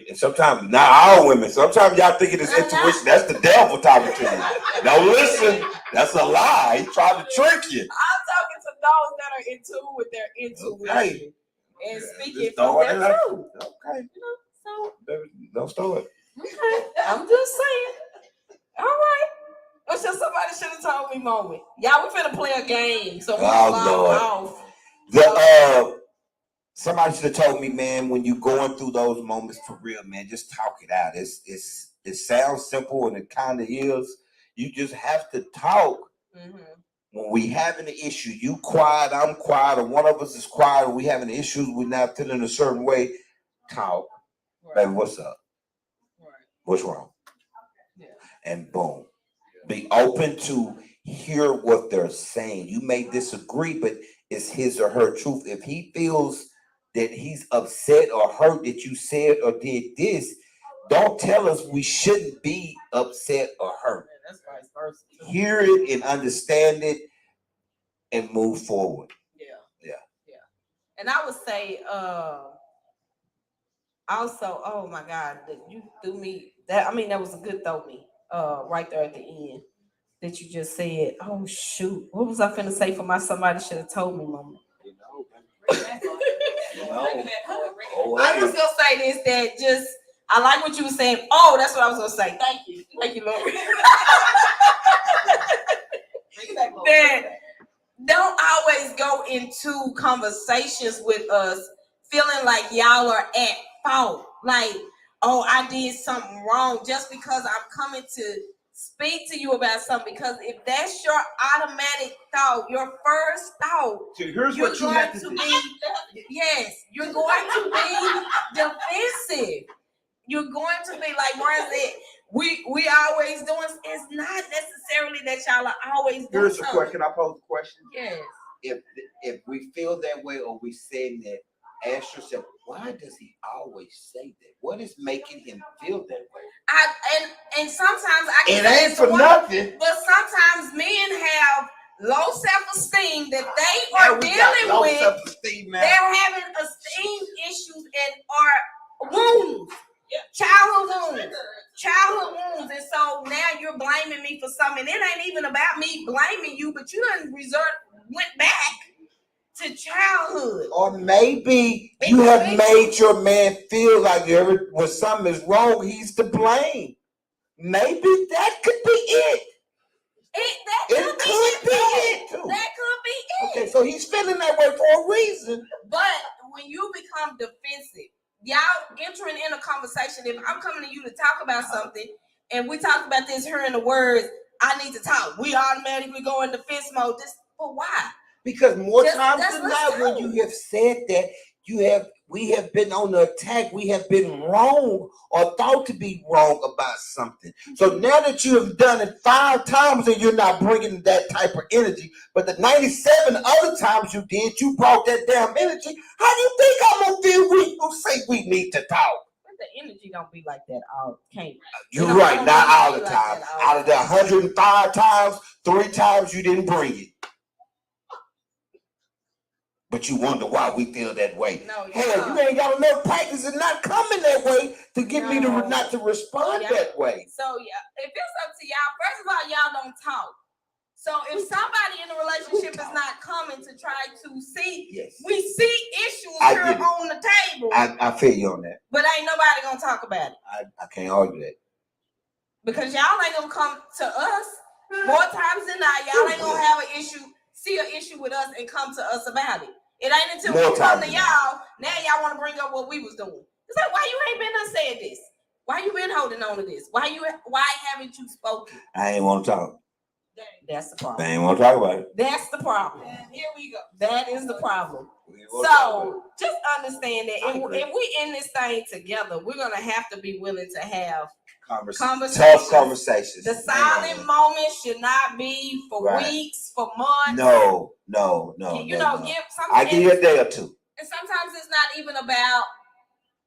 Speaker 2: And sometimes, not all women, sometimes y'all think it is intuition. That's the devil talking to you. Don't listen. That's a lie. He tried to trick you.
Speaker 1: I'm talking to those that are in tune with their intuition
Speaker 2: Okay.
Speaker 1: and
Speaker 2: Yeah,
Speaker 1: speaking
Speaker 2: just
Speaker 1: from
Speaker 2: throw it
Speaker 1: their
Speaker 2: in there.
Speaker 1: truth.
Speaker 2: Okay.
Speaker 1: So,
Speaker 2: Don't throw it.
Speaker 1: okay, I'm just saying. All right. It's just somebody should have told me moment. Y'all, we finna play a game. So we
Speaker 2: Oh,
Speaker 1: log
Speaker 2: Lord.
Speaker 1: off.
Speaker 2: Somebody should have told me, man, when you going through those moments for real, man, just talk it out. It sounds simple and it kind of is. You just have to talk.
Speaker 1: Mhm.
Speaker 2: When we having an issue, you quiet, I'm quiet, or one of us is quiet, and we having issues, we're not feeling a certain way. Talk,
Speaker 1: Right.
Speaker 2: baby, what's up?
Speaker 1: Right.
Speaker 2: What's wrong?
Speaker 1: Yeah.
Speaker 2: And boom. Be open to hear what they're saying. You may disagree, but it's his or her truth. If he feels that he's upset or hurt that you said or did this, don't tell us we shouldn't be upset or hurt.
Speaker 1: That's vice versa.
Speaker 2: Hear it and understand it and move forward.
Speaker 1: Yeah. And I would say, also, oh my God, that you threw me that. I mean, that was a good throw me, right there at the end that you just said. Oh shoot, what was I finna say for my somebody should have told me moment? I was gonna say this, that just I like what you were saying. Oh, that's what I was gonna say. Thank you, Lord. That don't always go into conversations with us feeling like y'all are at fault. Like, oh, I did something wrong just because I'm coming to speak to you about something. Because if that's your automatic thought, your first thought,
Speaker 2: So here's
Speaker 1: you're
Speaker 2: what you
Speaker 1: going
Speaker 2: have to
Speaker 1: to
Speaker 2: do.
Speaker 1: be, yes, you're going to be defensive. You're going to be like Brian said, we always doing, it's not necessarily that y'all are always doing
Speaker 2: Here's the
Speaker 1: something.
Speaker 2: question. I pose the question.
Speaker 1: Yes.
Speaker 2: If we feel that way or we saying that, ask yourself, why does he always say that? What is making him feel that way?
Speaker 1: And sometimes I
Speaker 2: It
Speaker 1: can
Speaker 2: ain't for nothing.
Speaker 1: but sometimes men have low self-esteem that they
Speaker 2: Now
Speaker 1: are
Speaker 2: we got
Speaker 1: dealing
Speaker 2: low
Speaker 1: with.
Speaker 2: self-esteem now.
Speaker 1: They're having esteem issues and are wounds, childhood wounds, and so now you're blaming me for something. It ain't even about me blaming you, but you done went back to childhood.
Speaker 2: Or maybe you have made your man feel like when something is wrong, he's to blame. Maybe that could be it.
Speaker 1: That
Speaker 2: It
Speaker 1: could
Speaker 2: could be it too.
Speaker 1: That could be it.
Speaker 2: Okay, so he's feeling that way for a reason.
Speaker 1: But when you become defensive, y'all entering in a conversation, if I'm coming to you to talk about something and we talk about this, hearing the words, I need to talk, we automatically go in defense mode. This, but why?
Speaker 2: Because more
Speaker 1: Just-
Speaker 2: times
Speaker 1: that's
Speaker 2: than
Speaker 1: what's
Speaker 2: not, when
Speaker 1: true.
Speaker 2: you have said that, we have been on the attack, we have been wrong or thought to be wrong about something. So now that you have done it 5 times and you're not bringing that type of energy, but the 97 other times you did, you brought that damn energy. How do you think I'm gonna feel when you say we need to talk?
Speaker 1: But the energy don't be like that all can't.
Speaker 2: You're
Speaker 1: don't
Speaker 2: right, not all
Speaker 1: be
Speaker 2: the
Speaker 1: like
Speaker 2: time.
Speaker 1: that all
Speaker 2: Out of the 105 times, 3 times you didn't bring it. But you wonder why we feel that way.
Speaker 1: No,
Speaker 2: Hell, you ain't got enough practice and not coming that way to get me to
Speaker 1: No.
Speaker 2: not to respond
Speaker 1: Yeah.
Speaker 2: that way.
Speaker 1: So yeah, if it's up to y'all, first of all, y'all don't talk. So if somebody in a relationship is not coming to try to see,
Speaker 2: Yes.
Speaker 1: we see issues
Speaker 2: I
Speaker 1: here
Speaker 2: get it.
Speaker 1: on the table,
Speaker 2: I feel you on that.
Speaker 1: but ain't nobody gonna talk about it
Speaker 2: I can't argue that.
Speaker 1: because y'all ain't gonna come to us more times than not. Y'all ain't gonna have an issue, see an issue with us, and come to us about it. It ain't until
Speaker 2: More
Speaker 1: we come
Speaker 2: times
Speaker 1: to
Speaker 2: than
Speaker 1: y'all. Now y'all want to bring up what we was doing. It's like, why you ain't been done said this? Why you been holding on to this? Why haven't you spoken?
Speaker 2: I ain't want to talk.
Speaker 1: That's the
Speaker 2: I
Speaker 1: problem.
Speaker 2: ain't want to talk about it.
Speaker 1: That's the problem. Here we go. That is the problem.
Speaker 2: We ain't wanna talk about it.
Speaker 1: So just understand that
Speaker 2: I
Speaker 1: if
Speaker 2: agree.
Speaker 1: we in this thing together, we're gonna have to be willing to have
Speaker 2: Conversations.
Speaker 1: conversations.
Speaker 2: Tough conversations.
Speaker 1: The silent
Speaker 2: Man.
Speaker 1: moments should not be for
Speaker 2: Right.
Speaker 1: weeks, for months.
Speaker 2: No.
Speaker 1: You know,
Speaker 2: no.
Speaker 1: give
Speaker 2: I give you a day or two.
Speaker 1: and sometimes it's not even about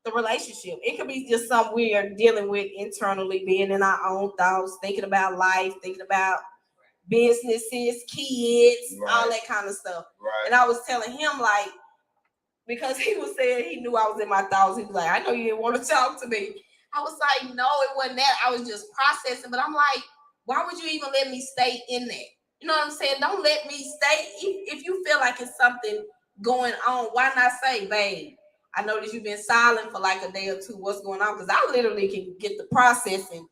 Speaker 1: the relationship. It could be just something we are dealing with internally, being in our own thoughts, thinking about life, thinking about businesses, kids, all
Speaker 2: Right.
Speaker 1: that kind of stuff.
Speaker 2: Right.
Speaker 1: And I was telling him, like, because he was saying he knew I was in my thoughts. He was like, I know you didn't want to talk to me. I was like, no, it wasn't that. I was just processing. But I'm like, why would you even let me stay in that? You know what I'm saying? Don't let me stay. If you feel like it's something going on, why not say, babe, I noticed you've been silent for like a day or two. What's going on? Because I literally can get the processing.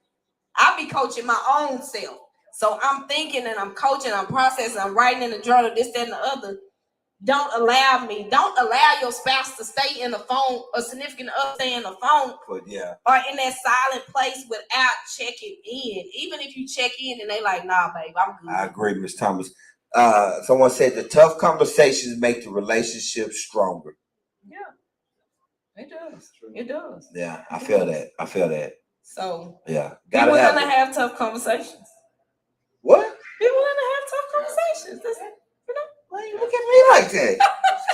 Speaker 1: I'll be coaching my own self. So I'm thinking and I'm coaching, I'm processing, I'm writing in the journal, this, that, and the other. Don't allow your spouse to stay in the phone, a significant other stay in the phone
Speaker 2: But yeah.
Speaker 1: or in that silent place without checking in. Even if you check in and they like, nah, babe, I'm good.
Speaker 2: I agree, Ms. Thomas. Someone said the tough conversations make the relationship stronger.
Speaker 1: Yeah, it does. It does.
Speaker 2: Yeah, I feel that.
Speaker 1: So
Speaker 2: Yeah,
Speaker 1: be
Speaker 2: gotta
Speaker 1: willing
Speaker 2: have
Speaker 1: to
Speaker 2: it.
Speaker 1: have tough conversations.
Speaker 2: What?
Speaker 1: Be willing to have tough conversations. That's,
Speaker 2: Why you look at me like that?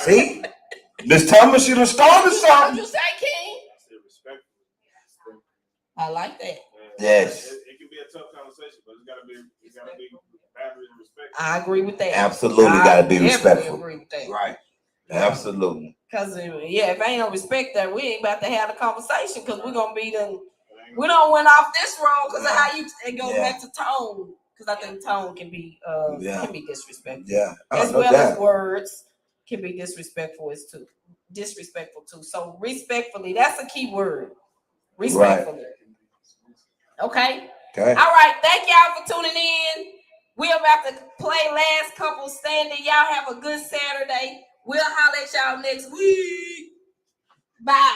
Speaker 2: See, Miss Thomas, she done started
Speaker 1: What
Speaker 2: something.
Speaker 1: you say, King? I like that.
Speaker 2: Yes.
Speaker 6: It can be a tough conversation, but it's gotta be boundaries and respect.
Speaker 1: I agree with that.
Speaker 2: Absolutely
Speaker 1: I
Speaker 2: gotta be
Speaker 1: definitely
Speaker 2: respectful.
Speaker 1: agree with that.
Speaker 2: Right. Absolutely.
Speaker 1: Cause yeah, if ain't no respect there, we ain't about to have the conversation. Cause we're gonna be done. We don't went off this road because of how you. It goes
Speaker 2: Yeah.
Speaker 1: back to tone. Cause I think tone can be
Speaker 2: Yeah.
Speaker 1: disrespectful.
Speaker 2: Yeah.
Speaker 1: As
Speaker 2: No
Speaker 1: well
Speaker 2: doubt.
Speaker 1: as words can be disrespectful too. So respectfully, that's a key word. Respectfully. Okay.
Speaker 2: Okay.
Speaker 1: All right. Thank y'all for tuning in. We're about to play Last Couple Standing. Y'all have a good Saturday. We'll holler at y'all next week. Bye.